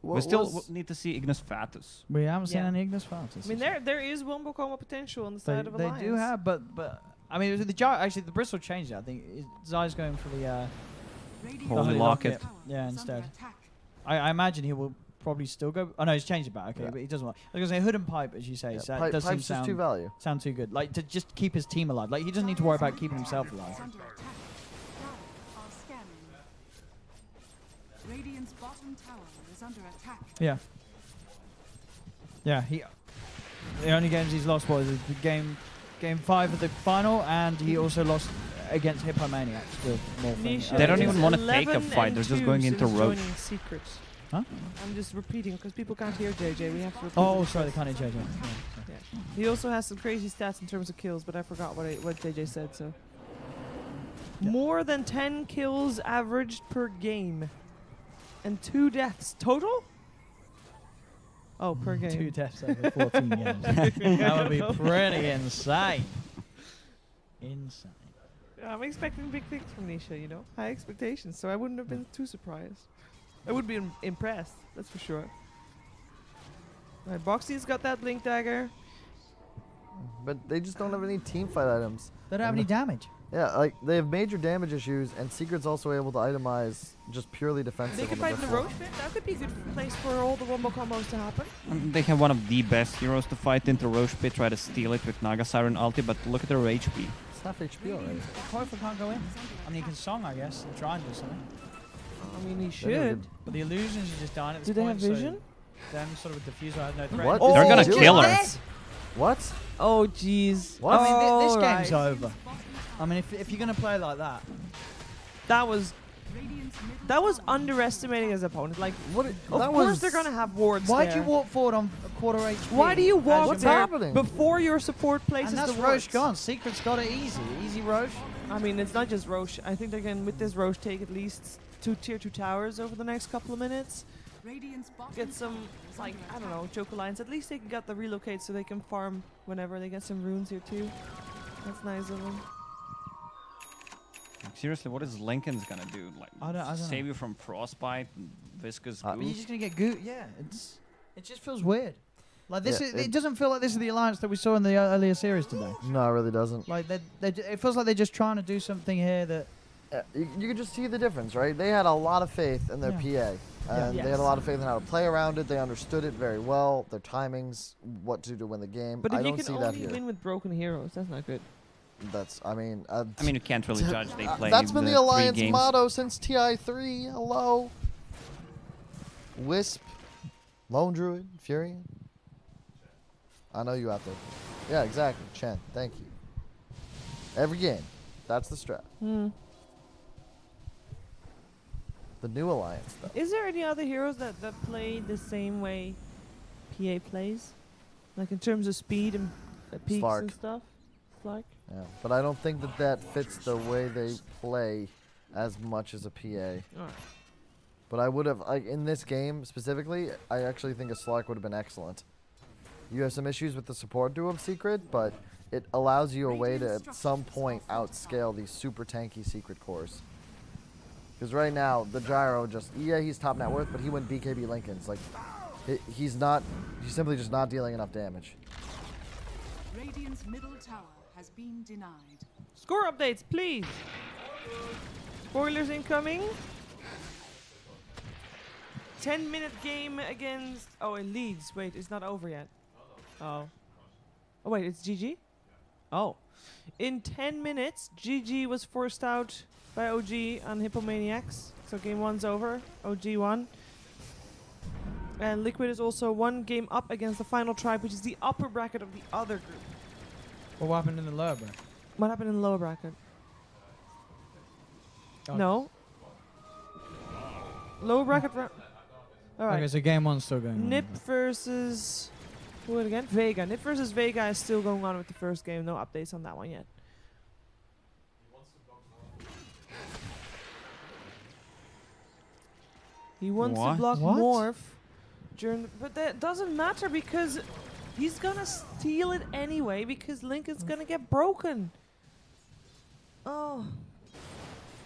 what We still was- need to see Ignis Fatus. We haven't seen Yeah. any Ignis Fatus. I mean, there is Wombo Coma potential on the They, side of they Alliance. do have, but I mean, the Gyro actually the Bristol changed it. I think Zai's going for the Radiant's Holy top Locket. tower Yeah, is under instead. attack. I imagine he will probably still go. Oh no, he's changed it back. Okay, Yeah. but he doesn't want. I was gonna say Hood and Pipe, as you say. Yeah, So pipe, it does seem pipe's just too value. sound too good. Like to just keep his team alive. Like he doesn't need to worry about keeping himself alive. Is under attack. Dire are scanning. Radiant's bottom tower is under attack. Yeah. Yeah. The only games he's lost was the game 5 of the final, and he also lost against Hippomaniacs with Morphling. Nisha They don't is even wanna take a 11 fight, and they're just 2 going into since Roche. joining Secrets. Huh? I'm just repeating because people can't hear JJ. We have to repeat. Oh, it. sorry, they can't hear JJ. Yeah. He also has some crazy stats in terms of kills, but I forgot what JJ said. So Yeah. more than 10 kills averaged per game, and 2 deaths total. Oh, per game. 2 deaths over 14 games. That would be pretty insane. Insane. I'm expecting big things from Nisha, you know, high expectations. So I wouldn't have been too surprised. I would be impressed, that's for sure. Right, Boxy's got that Blink Dagger. But they just don't have any team fight items. They don't have any damage. Yeah, like they have major damage issues, and Secret's also able to itemize just purely defensive. They on could the fight in the Bristol. Roche pit. That could be a good place for all the Wombo combos to happen. They have one of the best heroes to fight into Roche Pit, try to steal it with Naga Siren ulti, but look at their HP. It's half HP already. Qualifier can't go in. I mean, he can song, I guess, and try and do something. I mean, he They're never should. But the illusions are just dying at this Do they point. have vision? So them sort of with diffuser has no threat. What? Oh, They're gonna Is he kill doing her. that? What? Oh, jeez. What? I mean, this Alright. game's over. I mean, if you're going to play like that. That was Radiant's middle that was tower underestimating his opponent. Like, What? of That course was. they're gonna have wards. Why'd there. you walk forward on a quarter HP? Why do you walk What's there happening? before your support places And that's the Roche wards? gone. Secret's got it easy. Easy Roche. I mean, it's not just Roche. I think they can, with this Roche, take at least 2 tier 2 towers over the next couple of minutes. Radiant's bottom Get some, tower is like, under I don't attack. know, choke alliance. At least they can get the relocate so they can farm whenever. They get some runes here too. That's nice of them. Like, seriously, what is Lincoln's gonna do? Like, I don't save know. you from frostbite and viscous I I mean, goo? you're just going to get goo. Yeah, it just feels weird. Like this Yeah, is, it- it doesn't feel like this is the alliance that we saw in the earlier series today. No, it really doesn't. Like it feels like they're just trying to do something here that You can just see the difference, right? They had a lot of faith in their Yeah. PA, and they had Yes. a lot of faith in how to play around it. They understood it very well, their timings, what to do to win the game. But I if you don't can see that only here. win with broken heroes, that's not good. That's, I mean, You can't really judge. They play. that's been the 3 Alliance games. motto since TI3. Hello. Wisp, Lone Druid, Furion. I know you out there. Yeah, exactly. Chen, thank you. Every game. That's the strat. The new Alliance, though. Is there any other heroes that play the same way PA plays? Like in terms of speed and peaks Slark. and stuff? Slark? Yeah, but I don't think that fits the way they play as much as a PA. Alright. But I would have, like, in this game specifically, I actually think a Slark would have been excellent. You have some issues with the support duo of Secret, but it allows you a way to, at some point, outscale these super tanky Secret cores. Because right now, the Gyro just, yeah, he's top net worth, but he went BKB Lincolns. Like, He's not. He's simply just not dealing enough damage. Radiant's middle tower has been denied. Score updates, please. Spoilers incoming. 10-minute game against... Oh, it leads. Wait, it's not over yet. Oh. Oh, wait, it's GG? Oh. In 10 minutes, GG was forced out by OG on Hippomaniacs. So game 1's over. OG won. And Liquid is also 1 game up against the final tribe, which is the upper bracket of the other group. What happened in the lower bracket? What happened in the lower bracket? Oh. No. Lower bracket. Alright. Okay, so game 1's still going on. Nip versus. Who again? Vega. Nip versus Vega is still going on with the first game. No updates on that one yet. He wants to block What? Morph. But that doesn't matter because he's gonna steal it anyway because Link is gonna get broken. Oh.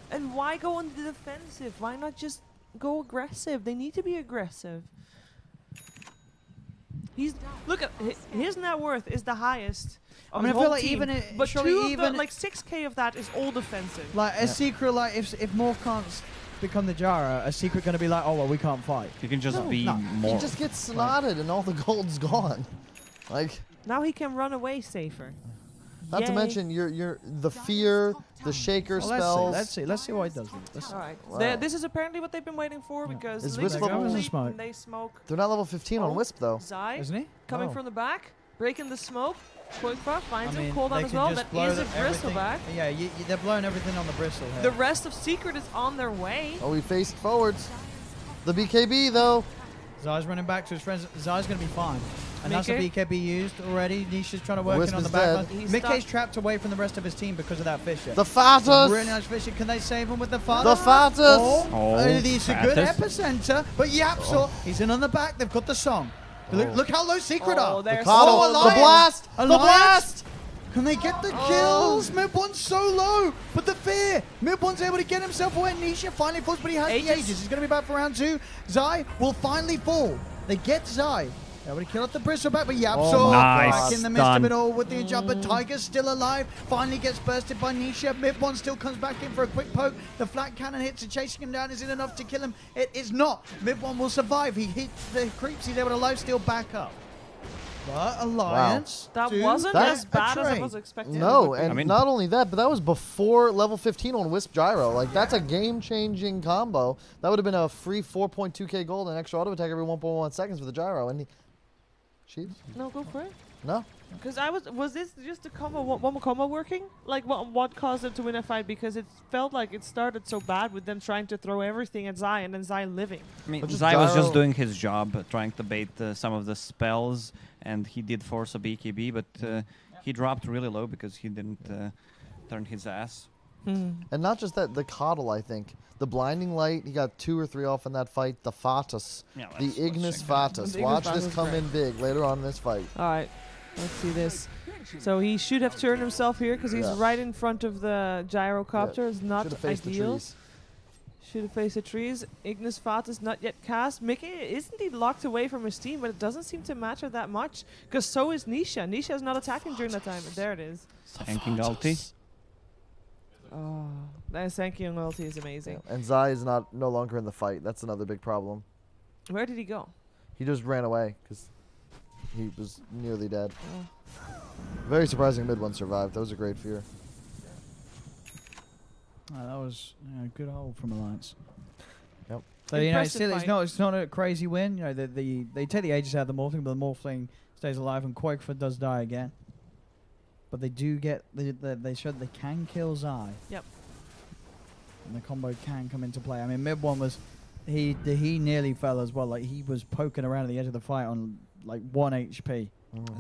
And why go on the defensive? Why not just go aggressive? They need to be aggressive. He's look at his net worth is the highest. I mean, I feel like even but surely even like 6K of that is all defensive. like a secret, like if Morph can't become the Jara, a secret going to be like, oh well, we can't fight. You can just be no. more. He just gets snotted and all the gold's gone. Like. Now he can run away safer. Not to Yay. mention your the fear, the shaker Well, spells. let's see what he does. All right. Wow. This is apparently what they've been waiting for because Is Link's Wisp level- asleep Smoke. and they smoke. They're not level 15 on Oh. Wisp though. Zai Isn't he? coming Oh. from the back, breaking the smoke. Quickbuff finds I him, mean, cooldown they as can well. just That blow is a everything- bristleback. Yeah, they're blowing everything on the bristle here. The rest of Secret is on their way. Oh, he faced forwards. The BKB though. Zai's running back to his friends. Zai's going to be fine. And that's a Mickey? BKB used already. Nisha's trying to work Wisp in on the is back dead. line. He's Mickey's stuck. trapped away from the rest of his team because of that Fisher. The Fatus. Really nice Fisher. Can they save him with the The Fatus? Fatus. Oh, It's a good Fatus. epicenter. But Yapsor, he's in on the back. They've got the song. Look how low Secret Oh, are. there's Mikado. Oh, The Alliance. blast. The Alliance. blast. Can they get the Oh. kills? Mid-one's so low, but the fear. Mid-one's able to get himself away. Nisha finally falls, but he has the Aegis. Aegis. He's going to be back for round 2. Zai will finally fall. They get Zai. Able to kill off the bristleback, but Yapsor Oh, Nice. back in the midst of Done. it all with the jump. But Tiger's still alive. Finally gets bursted by Nisha. Mid-one still comes back in for a quick poke. The flat cannon hits and chasing him down. Is it enough to kill him? It is not. Mid-one will survive. He hits the creeps. He's able to lifesteal back up. But Alliance. That do wasn't That- as bad as I trade. was expecting. No, it would be. and I mean- not only that, but that was before level 15 on Wisp Gyro. Like, that's a game-changing combo. That would have been a free 4.2k gold and extra auto attack every 1.1 seconds with the Gyro. And Sheeps? No, go for it. No. Because was this just a combo, one combo working? Like what caused them to win a fight? Because it felt like it started so bad with them trying to throw everything at Zai and then Zai living. I mean, But just Zai was just Gyro- doing his job, trying to bait some of the spells, and he did force a BKB, but he dropped really low because he didn't turn his ass. And not just that, the Coddle, I think. The Blinding Light, he got 2 or 3 off in that fight. The Fatus. Yeah, The let's Ignis check Fatus. The Ignis Watch Fatus this is come great. in big later on in this fight. All right, let's see this. So he should have turned himself here because he's Yeah. right in front of the gyrocopter. It's not Should have faced the ideal. trees. Should have faced the trees. Ignis Fatus not yet cast. Mickey is indeed locked away from his team, but it doesn't seem to matter that much because so is Nisha. Nisha is not attacking during that time. There it is. Tanking ulti. Oh, that Sankyung ulti is amazing. And Zai is no longer in the fight. That's another big problem. Where did he go? He just ran away because he was nearly dead. Oh. Very surprising mid one survived. That was a great fear. That was a good hold from Alliance. Yep. So you know, Impressive it's not a crazy win. You know, they take the Aegis out of the Morphling, but the Morphling stays alive, and Quakefoot does die again. But they do get they showed they can kill Zai. Yep. And the combo can come into play. I mean, mid one was he nearly fell as well. Like he was poking around at the edge of the fight on like 1 HP.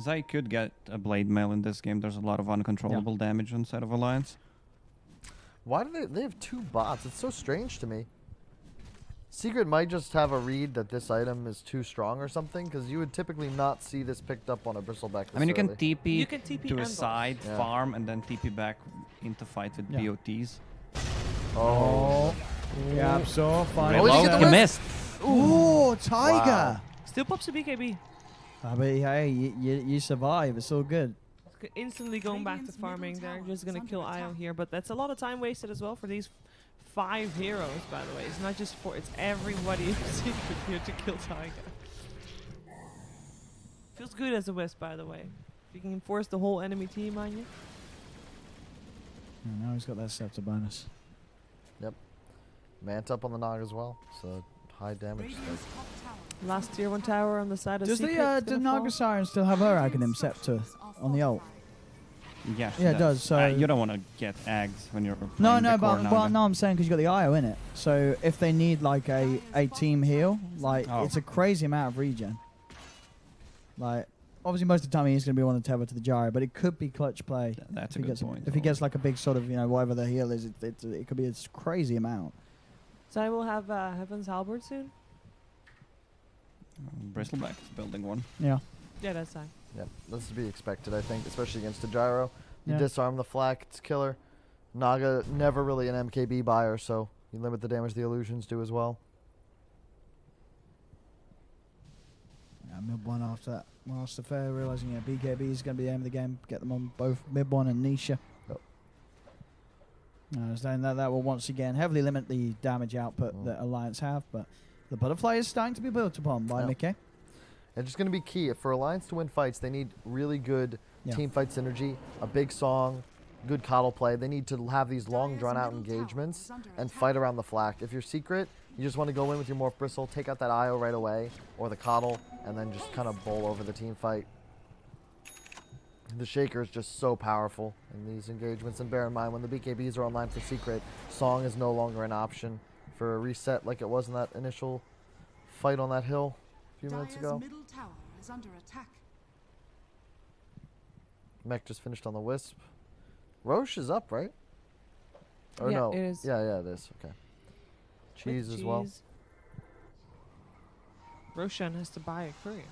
Zai could get a blade mail in this game. There's a lot of uncontrollable damage on side of Alliance. Why do they have 2 bots? It's so strange to me. Secret might just have a read that this item is too strong or something, because you would typically not see this picked up on a bristleback. I mean, you can early. TP, You can TP to a and side, Yeah. farm, and then TP back into fight with Yeah. BOTs. Oh. Yeah, so fine. Oh, did he get the he whip? missed. Ooh, Tiger. Wow. Still pops a BKB. But hey, you survive. It's all good. Instantly going back to Radiant's farming. middle They're tower just is gonna under kill Io attack. here, but that's a lot of time wasted as well for these 5 heroes. By the way, it's not just for it's everybody in secret here to kill Taiga. Feels good as a Wisp, by the way. You can force the whole enemy team on you. And now he's got that scepter bonus. Mant up on the Nog as well, so high damage. Radiant's top tower is Last under tier 1 attack. tower on the side of Does secret. the is gonna fall. Naga Siren still have her acronym scepter on the ult? Yeah, Yeah, it does, so- you don't want to get Ags when you're No, playing no, the core but Naga. well, no, I'm saying because you got the IO in it. So if they need like a team heal, like Oh. it's a crazy amount of regen. Like obviously most of the time he's going to be one to tether to the gyro, but it could be clutch play. That's If a he good gets point. if he gets like a big sort of whatever the heal is, it could be a crazy amount. So I will have Heaven's Halberd soon. Bristleback is building one. Yeah. Yeah, that's time. Yeah, that's to be expected, I think, especially against a gyro. You Yeah. disarm the flak, it's killer. Naga never really an MKB buyer, so you limit the damage the illusions do as well. Yeah, mid one after that. Master Fair realizing BKB is going to be the aim of the game. Get them on both mid one and Nisha. Yep. So that will once again heavily limit the damage output Mm. that Alliance have, but the butterfly is starting to be built upon by Yep. Mickey. It's just going to be key. For Alliance to win fights, they need really good Yeah. team fight synergy, a big song, good coddle play. They need to have these long, Dire's drawn-out middle tower engagements is under and attack. fight around the flak. If you're secret, you just want to go in with your Morph Bristle, take out that IO right away, or the coddle, and then just kind of bowl over the team fight. The Shaker is just so powerful in these engagements. And bear in mind, when the BKBs are online for secret, song is no longer an option for a reset like it was in that initial fight on that hill a few minutes Dire's ago. middle tower is under attack. Mech just finished on the Wisp. Roche is up, right? Or Yeah, no? it is. Yeah, it is. Okay. Cheese With as well. cheese. Roshan has to buy a courier.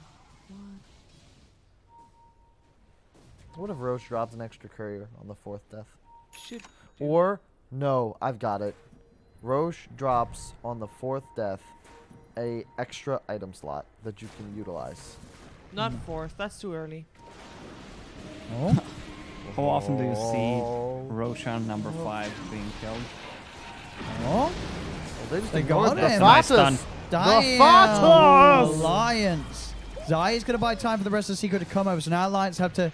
What if Roche dropped an extra courier on the 4th death? Should do. Or, no, I've got it. Roche drops on the 4th death a extra item slot that you can utilize. Not 4th. That's too early. Oh. How often do you see Oh. Roshan number 5 being killed? Oh. Well, they just They ignored got the him. Nice Fatus. stun. Damn. Fatus! Alliance. Zai is going to buy time for the rest of the secret to come over, so now Alliance have to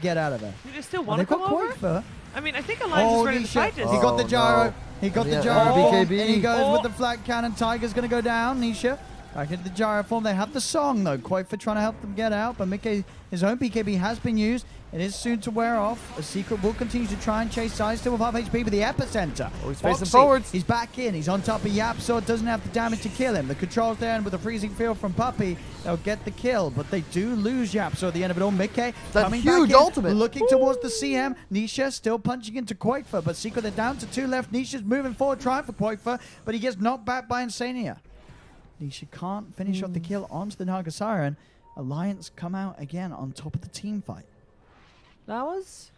get out of there. Do they still And want to they've come got over? Qualifier. I mean, I think Alliance is ready to fight this. He got the Oh, gyro. no. He got Yeah, the gyro oh, form, BKB. and he goes Oh. with the flat cannon. Tiger's going to go down. Nisha back into the gyro form. They have the song though, quite for trying to help them get out. But Mickey, his own BKB has been used. It is soon to wear off. A secret will continue to try and chase Zai, still with half HP, but the epicenter. Oh, he's facing Foxy, forwards. He's back in. He's on top of Yapso. Doesn't have the damage to kill him. The control's there, and with a freezing field from Puppey, they'll get the kill. But they do lose Yapso at the end of it all. Mickey That coming huge back in, ultimate. looking towards the CM. Nisha still punching into Quaitfer, but Secret, they're down to 2 left. Nisha's moving forward, trying for Quaitfer, but he gets knocked back by Insania. Nisha can't finish off the kill onto the Naga Siren. Alliance come out again on top of the team fight. That was,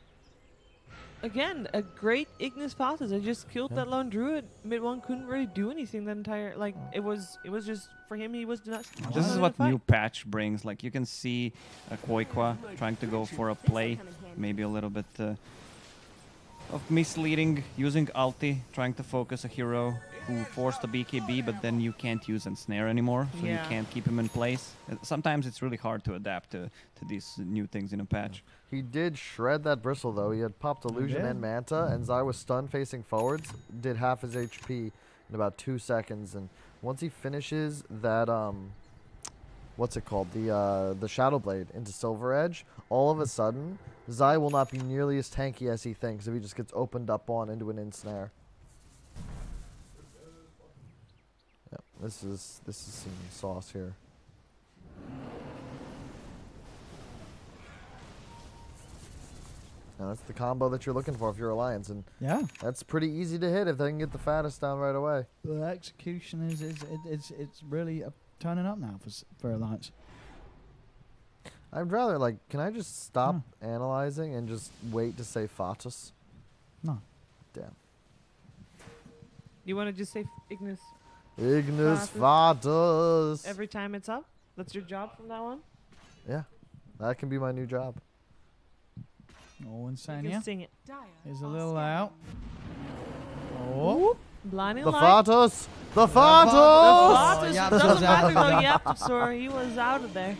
again, a great Ignis Fatus. I just killed that lone druid. Mid one couldn't really do anything the entire, like, it was just, for him, he was not. This is what new patch brings. Like, you can see Koikwa trying to go for a play, maybe a little bit of misleading, using ulti, trying to focus a hero who forced a BKB, but then you can't use Ensnare anymore, so Yeah. you can't keep him in place. Sometimes it's really hard to adapt to these new things in a patch. He did shred that bristle though. He had popped illusion did. and manta, and Zai was stunned facing forwards. Did half his HP in about 2 seconds, and once he finishes that what's it called, the Shadow Blade into Silver Edge, all of a sudden Zai will not be nearly as tanky as he thinks if he just gets opened up on into an ensnare. Yep, this is some sauce here. Now that's the combo that you're looking for if you're Alliance, and Yeah. that's pretty easy to hit if they can get the fattest down right away. The execution it's really turning up now for Alliance. I'd rather, like, can I just stop analyzing and just wait to say Fatus? No. Damn. You want to just say Ignis Ignis Fatus. Fatus. every time it's up? That's your job from now on? Yeah, that can be my new job. Oh, You insane, can sing it. Dire Here's a are little scanning. out. Oh. Blinding The light. Fatos! The The Fatos! Fatos Yaps doesn't was out matter of though. there. Yaps, or he was out of there.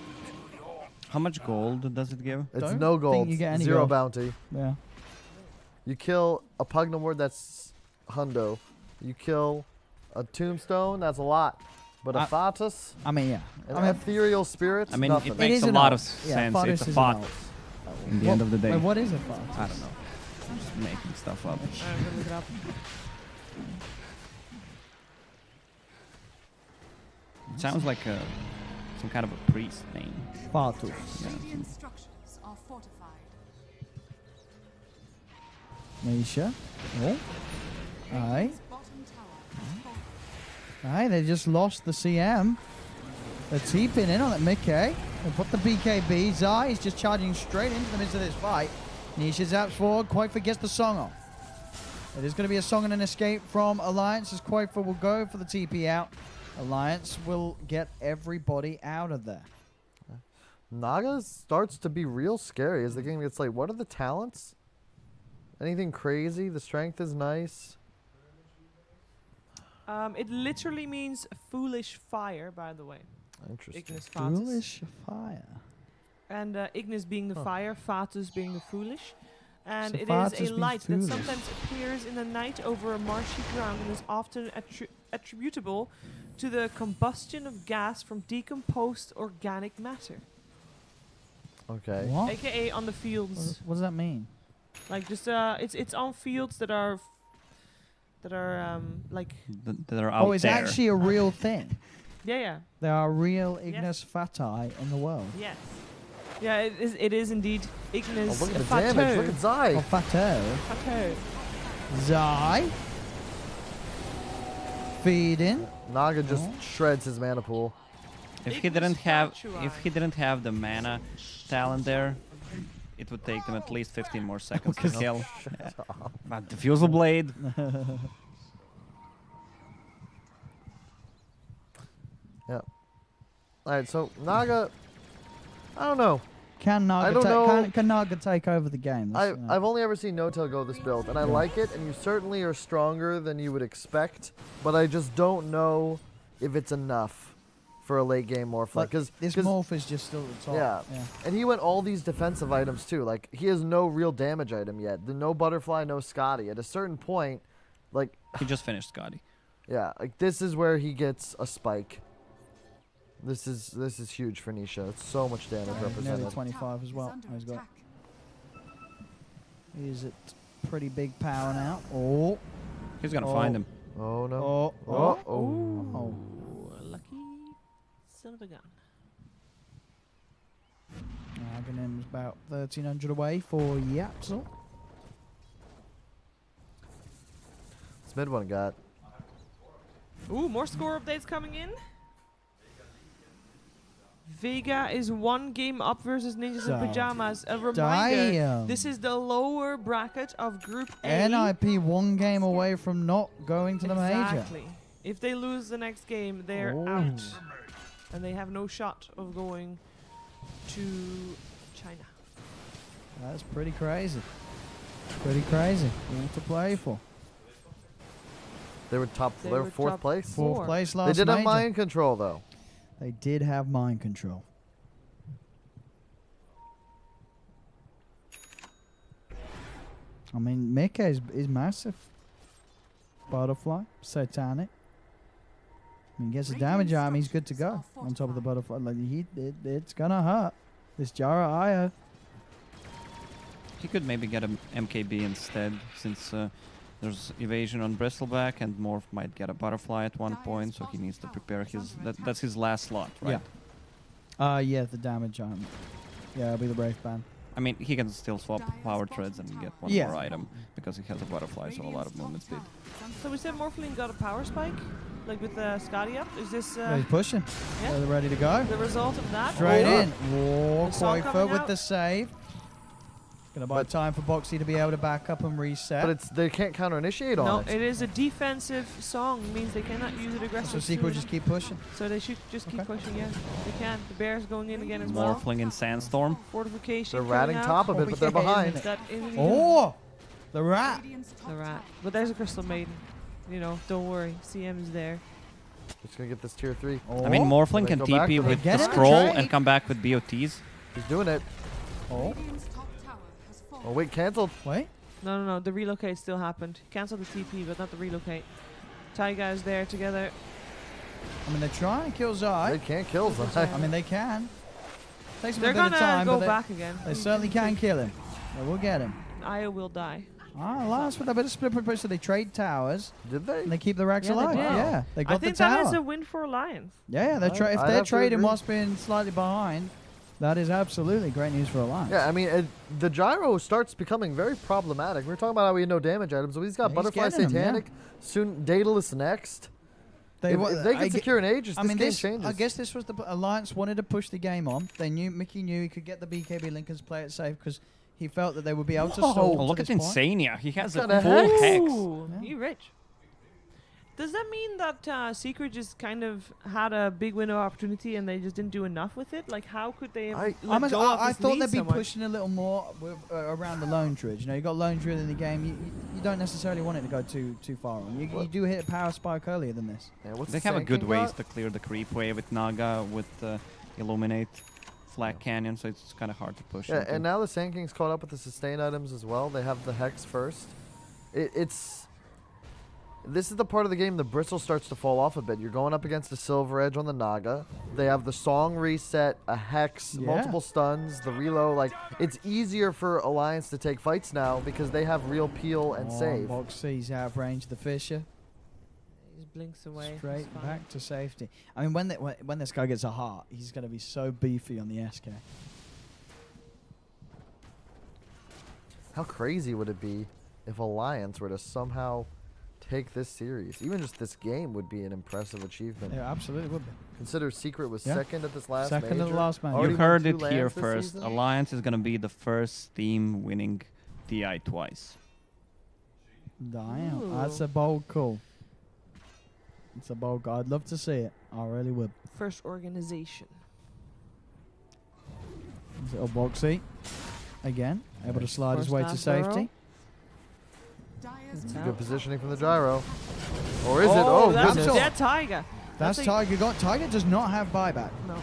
How much gold does it give? It's Don't no think gold, you get any 0 gold. bounty. Yeah. You kill a Pugnamore, that's hundo. You kill a Tombstone, that's a lot. But a Fatos, I mean, yeah. an I mean, ethereal spirit, I mean, nothing. it makes is a an lot elf. of Yeah, sense. Fatos It's a is an fart. elf. In the end of the day. Wait, what is a fart? I don't know. I'm just making stuff up. I'm gonna look it up. It sounds like some kind of a priest name. Fartus. Yeah. Radiant structures are fortified. Misha. Oh. Aye. Radiant's bottom tower is falling. Aye, they just lost the CM. They're teeping in on it, Mickey. They put the BKB. Zai is just charging straight into the midst of this fight. Nisha zaps forward. Qualifier gets the song off. It is going to be a song and an escape from Alliance as Qualifier will go for the TP out. Alliance will get everybody out of there. Naga starts to be real scary as the game gets late. What are the talents? Anything crazy? The strength is nice. It literally means foolish fire, by the way. Interesting. Ignis Fatus. Foolish fire. And Ignis being the fire, Fatus being the foolish. And So it Fatus is a means light that foolish. sometimes appears in the night over a marshy ground and is often attributable to the combustion of gas from decomposed organic matter, Okay. What? aka on the fields. What does that mean? Like just it's on fields that are like That are out Oh, it's there. actually a real thing. yeah. There are real Ignis Fati in the world. Yes. Yeah, it is indeed Oh, Ignis look at the Fato. damage. Look at Zai. Oh, Fato. Fato. Zai. Feeding. Naga just Oh. shreds his mana pool. If he didn't have the mana talent there, it would take them at least 15 more seconds to kill. Yeah. But the Fusel Blade. Yeah. Alright, so Naga, I don't know. Can I Naga, don't know. can Naga take over the game? That's, I've only ever seen No-Tail go this build, and I like it, and you certainly are stronger than you would expect, but I just don't know if it's enough for a late game morph. like, Because this morph is just still at the top. Yeah. And he went all these defensive items too. Like, he has no real damage item yet. No Butterfly, no Scotty. At a certain point, like, He just finished Scotty. yeah, like this is where he gets a spike. This is huge for Nisha. It's so much damage Nearly represented. 25 as Is well. under He's got. attack. He's at pretty big power now. Oh. He's gonna Oh. find him. Oh no. Oh. Oh. Oh. Oh. Oh. Lucky son of a gun. Aghanim's about 1,300 away for Yapsel. This mid one got. Ooh, more score updates coming in. Vega is 1 game up versus Ninjas in So, Pajamas. A reminder, Damn. this is the lower bracket of Group A. NIP 1 game away from not going to the major. Exactly. If they lose the next game, they're Oh. out. And they have no shot of going to China. That's pretty crazy. Pretty crazy. All to play for. They were top. They They were were fourth top place. Fourth Four. place last They did have major. mind control though. They did have mind control. I mean, Mika is massive. Butterfly, Satanic. I mean, gets a damage arm, he's good to go. On top of the butterfly, like it's gonna hurt. This Jara Aya. He could maybe get an MKB instead, since there's evasion on Bristleback, and Morph might get a butterfly at one point, so he needs to prepare his. That's his last slot, right? Yeah. Yeah, the damage arm. Yeah, it'll be the Brave Band. I mean, he can still swap power treads and get one Yeah. more item because he has a butterfly, so a lot of movement speed. So we said Morphling got a power spike, like with the Scotty up. Is this He's pushing. yeah. They're ready to go. the result of that? Straight Or in. War The song Qualifier coming with out. the save. Gonna buy time for Boxy to be able to back up and reset. But they can't counter initiate No, on it is a defensive song. Means they cannot use it so aggressively. Secret will just keep pushing. So they should just keep Okay. pushing. Yeah, they can. The bear's going in again as well. Morphling in Sandstorm. Fortification. They're coming ratting out. top of it, but they're yeah, behind. isn't it? That isn't even Oh, the rat. Radiant's top the rat. tower But there's a Crystal Maiden. You know, don't worry. CM's there. Just gonna get this tier 3. I mean, Morphling They can go back TP for with Get the him, scroll Drake. and come back with BOTs. He's doing it. Oh, Radiant's top tower has fallen. Oh wait, canceled. wait. No. The relocate still happened. Cancel the TP, but not the relocate. Taiga is there together. I mean, they're trying to kill Zai. They can't kill Look at Zai. Zai. I mean, they can. Takes them They're a bit of gonna time, go but back again. they certainly can kill him. They will get him. Io will die. Last with a bit of split push, so they trade towers Did they? and they keep the Rex Yeah, they alive. did. Yeah, they got I think the tower. that is a win for Alliance. Yeah, they're if I'd they're have to trading agree. whilst being slightly behind, that is absolutely great news for Alliance. Yeah, I mean, the gyro starts becoming very problematic. We were talking about how we had no damage items, so he's got He's Butterfly getting 'em, yeah. Satanic, soon Daedalus next. If they can secure an Aegis, this game changes. I guess this was the Alliance wanted to push the game on. They knew Mickey knew he could get the BKB Lincolns play it safe because he felt that they would be able to Whoa. stall. Oh, look to at this point. Insania. He has a Got a full hex. hex. Ooh, Yeah. you rich. Does that mean that Secret just kind of had a big window opportunity and they just didn't do enough with it? Like, how could they have let go of I this thought lead they'd be so much? pushing a little more with, around the lone druid. You know, you got lone druid in the game. You don't necessarily want it to go too far on. You do hit a power spike earlier than this. Yeah, what's They the have a Sand good King ways got? to clear the creep wave with Naga, with Illuminate, Flag Canyon, so it's kind of hard to push. Yeah, into. and now the Sand King's caught up with the sustain items as well. They have the Hex first. This is the part of the game the bristle starts to fall off a bit. You're going up against a Silver Edge on the Naga. They have the Song reset, a Hex, Yeah. multiple stuns, the reload. Like, it's easier for Alliance to take fights now because they have real peel and save. Boxy's out of range of the Fisher. He just blinks away. It's Straight fine. back to safety. I mean, when this guy gets a heart, he's going to be so beefy on the SK. How crazy would it be if Alliance were to somehow take this series? Even just this game would be an impressive achievement. Yeah, absolutely would be. Consider Secret was Yeah. second at this last Second at the major. last major. Already You won heard 2 it here lands this first. season. Alliance is going to be the first team winning TI twice. Damn, that's Ooh. a bold call. It's a bold call. I'd love to see it. I really would. First organization. Little Boxy. Again, able to slide his First way to last arrow. safety. Dire's It's middle out. Good positioning from the gyro. Or is it? Oh, that's goodness. a dead Tiger. That's a- Tiger. Tiger does not have buyback. No.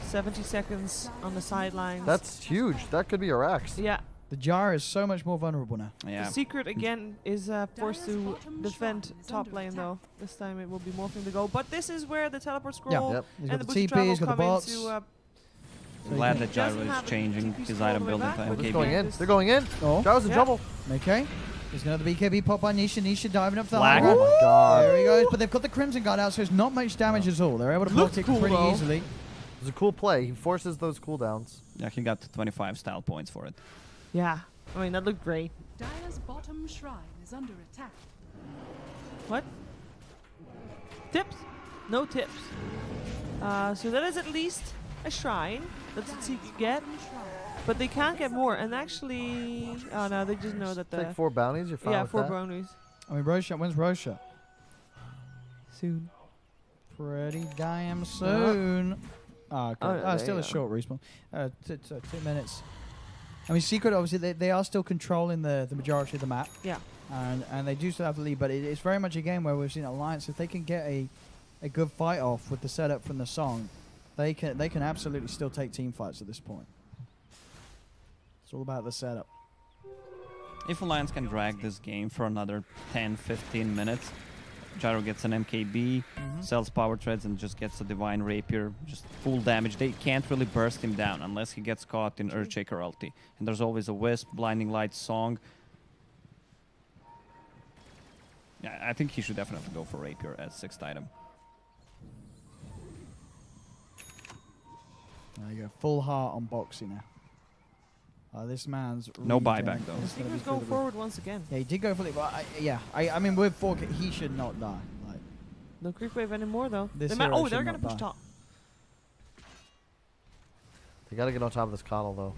70 seconds on the sidelines. That's huge. That could be a Rax. Yeah. The Jar is so much more vulnerable now. Yeah. The Secret again is forced Dire's to bottom defend shrine is top under lane attack. though. This time it will be morphing to go. But this is where the teleport scroll Yep. He's got and the the boost TP, travel he's got the come bots. into. I'm glad that He Gyro doesn't is have a changing TP his scroll item all the way building back, to but They're he MKB. going in. just- They're going in. Oh, Gyro's in Yeah. trouble. okay. There's another BKB pop by Nisha. Nisha diving up for the Flag. high Oh ground. my god. There he goes. But they've got the Crimson Guard out, so it's not much damage at all. They're able to block Looks it cool, pretty though. easily. It's a cool play. He forces those cooldowns. Yeah, he got 25 style points for it. Yeah. I mean that looked great. Dire's bottom shrine is under attack. What? Tips? No tips. So that is at least a shrine. That's what you could get. Bottom shrine. But they can't get more. And actually, oh no, they just know that the Take 4 bounties. You're fine yeah with 4 that. brownies I mean, Roshan, when's Roshan? soon. Pretty damn soon. Oh, okay. Oh, Still a damn. short respawn. 2 minutes. I mean, Secret, obviously, they are still controlling the majority of the map. Yeah. And they do still have the lead, but it's very much a game where we've seen Alliance, if they can get a good fight off with the setup from the song, they can absolutely still take team fights at this point. It's all about the setup. If Alliance can drag this game for another 10-15 minutes, Gyro gets an MKB, sells power treads, and just gets a Divine Rapier, just full damage. They can't really burst him down unless he gets caught in Earthshaker ulti. And there's always a Wisp, Blinding Light, Song. Yeah, I think he should definitely go for Rapier as 6th item. There you go. Full heart on Boxy now. This man's No regen buyback, though. is gonna be Secret's through going the roof. forward once again. Yeah, he did go for it, but I mean, with 4K, he should not die. Like, No creep wave anymore though. This They might- hero oh, should they're gonna not push die. top. They gotta get on top of this coddle though.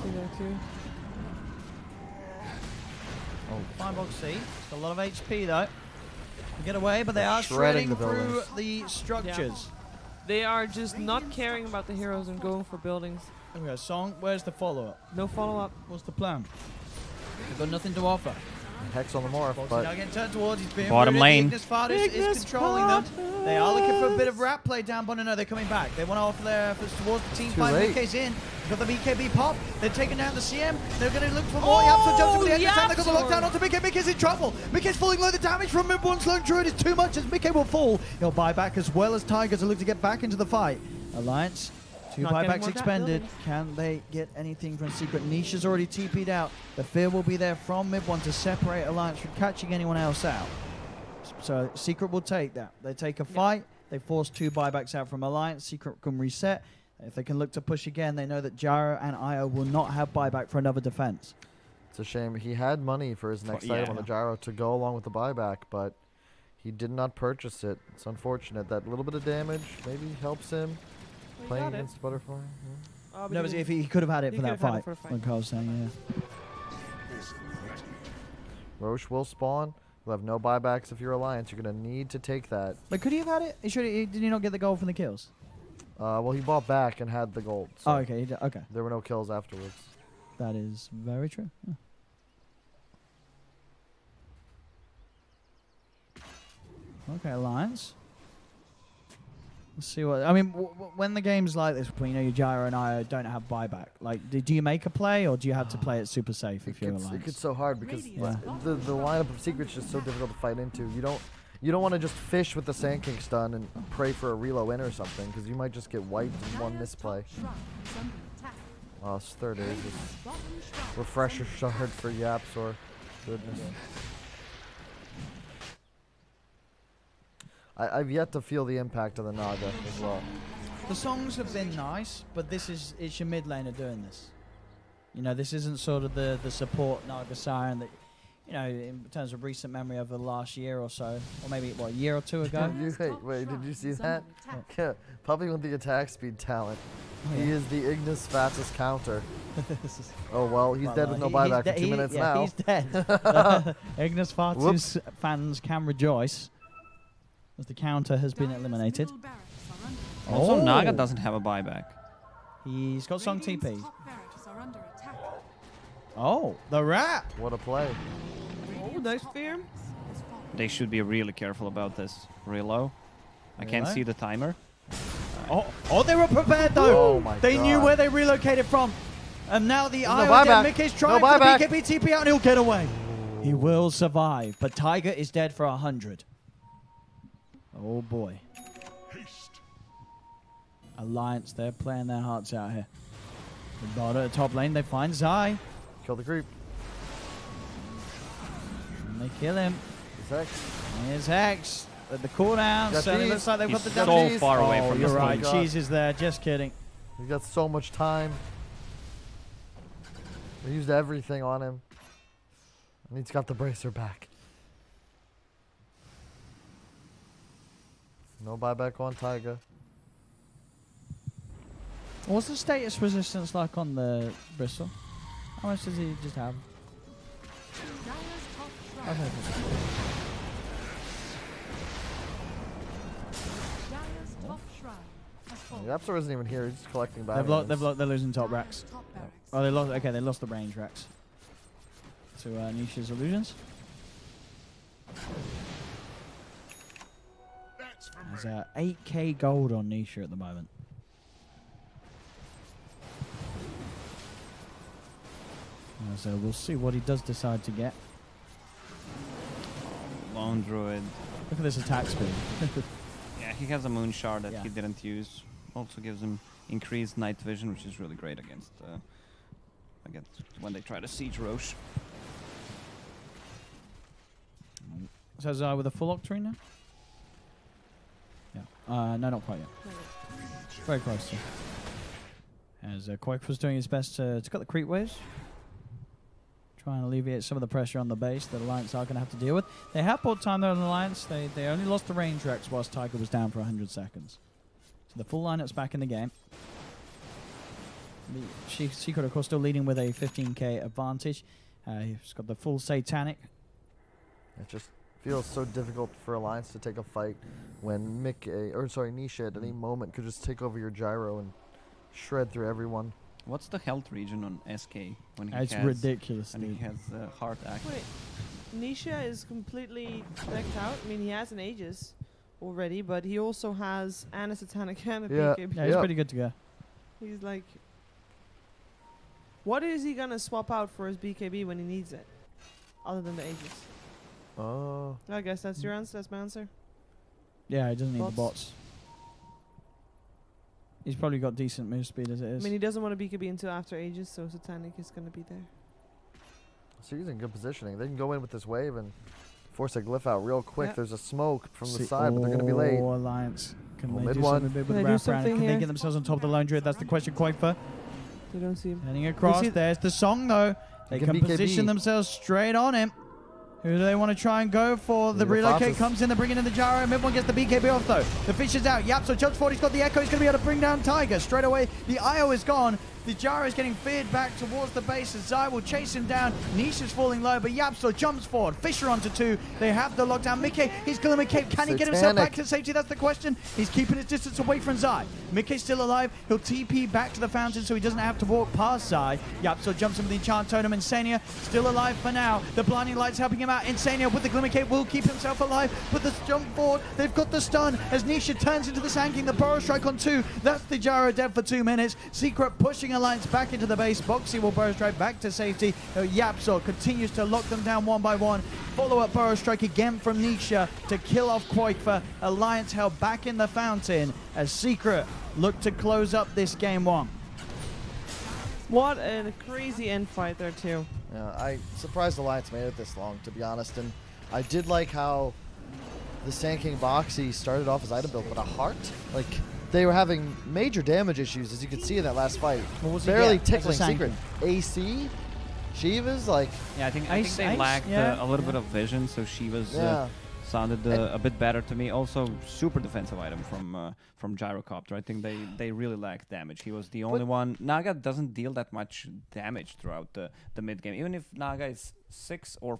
see there too. Firebox C. It's a lot of HP though. To get away, but they are Shredding shredding the through buildings. the structures. They are just not caring about the heroes and going for buildings. There we go. Song, where's the follow-up? No follow-up. What's the plan? They've got nothing to offer. Hex on the Morph, Foxy but now getting turned towards. He's being Bottom rooted. lane. Ignis Fardus is controlling them. They are looking for a bit of rat play down, but no, they're coming back. They want to offer their efforts towards the team Too fight. late. BK's in. They've got the BKB pop. They're taking down the CM. They're going to look for more. Yapsor jumps over the edge. This time they got the Yapsor! lockdown onto BK. BK's in trouble. BK's falling low. The damage from Mid-One's Lone Druid is too much as BK will fall. He'll buy back as well as Tigers to look to get back into the fight. Alliance. 2 Not getting buybacks more expended. building. Can they get anything from Secret? Niche has already TP'd out. The fear will be there from Mid-One to separate Alliance from catching anyone else out. So Secret will take that. They take a fight. They force 2 buybacks out from Alliance. Secret can reset. If they can look to push again, they know that Gyro and Io will not have buyback for another defense. it's a shame. He had money for his next item on the gyro to go along with the buyback, but he did not purchase it. It's unfortunate. That little bit of damage maybe helps him Well, playing you got it. against Butterfly. Oh, No, but he- if he could have had it he for that could have had fight. it for a fight. Like I was saying, yeah. Roche will spawn. You'll have no buybacks if you're Alliance. You're going to need to take that. But could he have had it? Did he not get the goal from the kills? Well, he bought back and had the gold. So Oh, okay. Okay. there were no kills afterwards. That is very true. Yeah. Okay, Alliance. Let's see what. I mean, when the game's like this, when you know your Gyro and I don't have buyback, like, do you make a play or do you have to play it super safe if you're It Alliance? gets so hard because Yeah. the lineup of Secret's just so difficult to fight into. You don't want to just fish with the Sand King stun and pray for a reload in or something because you might just get wiped in one misplay. Oh, it's third age. Refresher shard for Yapsor. Goodness. I've yet to feel the impact of the Naga as well. The songs have been nice, but it's your mid laner doing this. You know, this isn't sort of the support Naga Siren that, you know, in terms of recent memory over the last year or so, or maybe what, a year or two ago. Wait, did you see that? Yeah, Puppy with the attack speed talent. Oh, He yeah. is the Ignis fastest counter. Oh well, he's dead with no He- buyback he's for 2 minutes yeah, now. He's dead. Ignis Fatus fans can rejoice as the counter has been eliminated. Also, Oh. Naga doesn't have a buyback. He's got Song TP. Oh, the rat. What a play. Oh, nice fear. They should be really careful about this. Reload. I can't Reload? see the timer. Oh, they were prepared though. Oh my They knew God. where they relocated from. And now the no Io buyback. again. Mickey's trying No for the buyback. BKB TP out and he'll get away. He will survive, but Tiger is dead for 100. Oh boy. Alliance, they're playing their hearts out here. The bot at the top lane, they find Zai. Kill the creep. And they kill him. He's Hex. Here's Hex. At the cooldown, Got so it cheese. looks like they've got He's the so damage. far away Oh, from you're this right. thing. Cheese is there. Just kidding. He's got so much time. They used everything on him. And he's got the bracer back. No buyback on Taiga. What's the status resistance like on the Bristle? How much does he just have? Okay. Yapsor isn't even here. He's just collecting They're back. losing top racks. Oh, they lost. Okay, they lost the range racks to Nisha's illusions. There's 8k gold on Nisha at the moment. So we'll see what he does decide to get. Lone Druid. Look at this attack speed. Yeah, he has a moon shard that Yeah. he didn't use. Also gives him increased night vision, which is really great against when they try to siege Roche. So Zai with a full Octarine now? Yeah. No, not quite yet. Very close to. As Quake was doing his best to cut the creep waves. Try and alleviate some of the pressure on the base that Alliance are going to have to deal with. They have bought time there on Alliance. They only lost the range Rex whilst Tiger was down for 100 seconds. So the full lineup's back in the game. Secret, of course, still leading with a 15k advantage. He's got the full Satanic. It just feels so difficult for Alliance to take a fight when Nisha at any moment could just take over your gyro and shred through everyone. What's the health region on SK when he It's has ridiculous, and he dude. has heart act? Wait, Nisha is completely decked out. I mean, he has an Aegis already, but he also has a Satanic and a Yeah. BKB. Yeah, he's pretty good to go. He's like, what is he gonna swap out for his BKB when he needs it, other than the Aegis? Oh. I guess that's your answer. That's my answer. Yeah, he doesn't need Bots. the bots. He's probably got decent move speed as it I is. mean, he doesn't want to BKB until after Aegis, so Satanic is gonna be there. So he's in good positioning. They can go in with this wave and force a glyph out real quick. Yeah. There's a smoke from the side, but they're going to be late. Alliance. Can Oh, they mid do one. something big Can with they the do wrap around? something Can they here? get themselves on top of the lone druid? That's the question. Qualifier. They don't see him. Heading across. see- There's the song, though. They can can BKB. position themselves straight on him. Who do they want to try and go for? The The relocate Foxes. comes in. They're bringing in the gyro. Mid-one gets the BKB off, though. The fish is out. Yapso jumps forward. He's got the echo. He's going to be able to bring down Tiger. Straight away, the IO is gone. The gyro is getting feared back towards the base as Zai will chase him down. Niche is falling low, but Yapso jumps forward. Fisher onto 2. They have the lockdown. Mickey, he's Glimmer Cape. Can he get himself back to safety? That's the question. He's keeping his distance away from Zai. Mickey's still alive. He'll TP back to the fountain so he doesn't have to walk past Zai. Yapso jumps in with the enchant totem. Insania still alive for now. The blinding light's helping him out. Insania with the Glimmer Cape will keep himself alive. But the jump forward, they've got the stun as Nisha turns into the Sand The Burrow Strike on 2. That's the gyro dead for 2 minutes. Secret pushing Alliance back into the base. Boxy will Burrow Strike back to safety. Yapso continues to lock them down one by one. Follow-up Burrow Strike again from Nisha to kill off Quakefer. Alliance held back in the fountain as Secret look to close up this game 1. What a crazy end fight there too. Yeah, I surprised Alliance made it this long, to be honest. And I did like how the Sand King Boxy started off as item build, but a heart? Like, they were having major damage issues, as you could see in that last fight. What was he Barely get as a tickling Sand Secret. AC? Sheeva's like, Yeah, I think Ice- they ice, lacked yeah, a little yeah. bit of vision, so she was yeah. sounded a bit better to me. Also, super defensive item from Gyrocopter. I think they really lacked damage. He was the only one. Naga doesn't deal that much damage throughout the mid game. Even if Naga is 6 or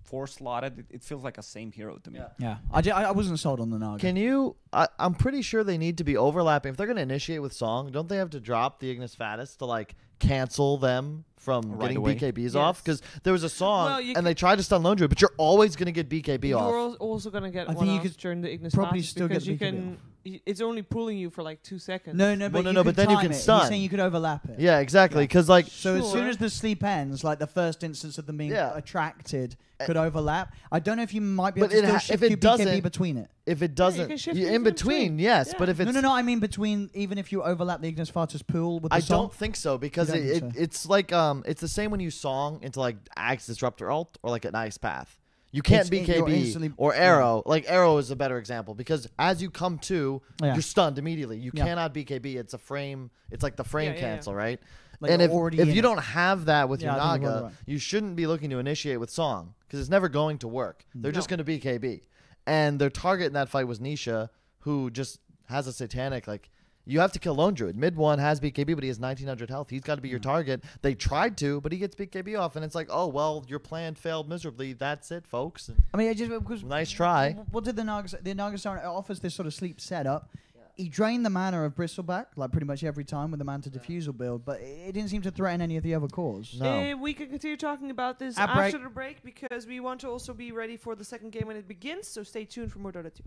4 slotted, it feels like a same hero to me. Yeah. Yeah, I wasn't sold on the Naga. Can you... I'm pretty sure they need to be overlapping. If they're going to initiate with Song, don't they have to drop the Ignis Fatus to, like, cancel them from Right getting away. BKBs off? Because there was a song, Well, you and they tried to stun Lone Druid, but you're always going to get BKB You're off. also gonna get I one think you off could during the Ignis probably Fatus still because get you BKB can. It's only pulling you for like 2 seconds. No, but Well, you no, could but then you time can it. stun. He's saying you could overlap it. Yeah, exactly. Because, like... So as soon Sure. as the sleep ends, like the first instance of them being Yeah. attracted could overlap. I don't know if you might be But able to it still ha- shift if it your BKB doesn't- between it. If it doesn't... can shift you- it in between, yes. Yeah. But if it's... No, I mean between, even if you overlap the Ignis Fatus pool with the I song. don't think so, because You don't it, think so? it's like it's the same when you song into like Axe Disruptor ult or like an Ice Path. You can't You're BKB instantly- or Arrow. Like Arrow is a better example because as you come to, Yeah. you're stunned immediately. You Yeah. cannot BKB. It's a frame. It's like the frame Yeah. cancel, right? Like and you're if already in you it. don't have that with your Yeah, I think you're Naga, right. you shouldn't be looking to initiate with Song because it's never going to work. They're just going to BKB. And their target in that fight was Nisha, who just has a Satanic. Like, you have to kill Lone Druid. Mid one has BKB, but he has 1900 health. He's got to be your target. They tried to, but he gets BKB off, and it's like, oh, well, your plan failed miserably. That's it, folks. And I mean, I just because nice try. What did the Naga say? The Naga Siren offers this sort of sleep setup. He drained the mana of Bristleback, like pretty much every time with the Manta Diffusal build, but it didn't seem to threaten any of the other cores. No. We can continue talking about this At break. after the break because we want to also be ready for the second game when it begins. So stay tuned for more Dota 2.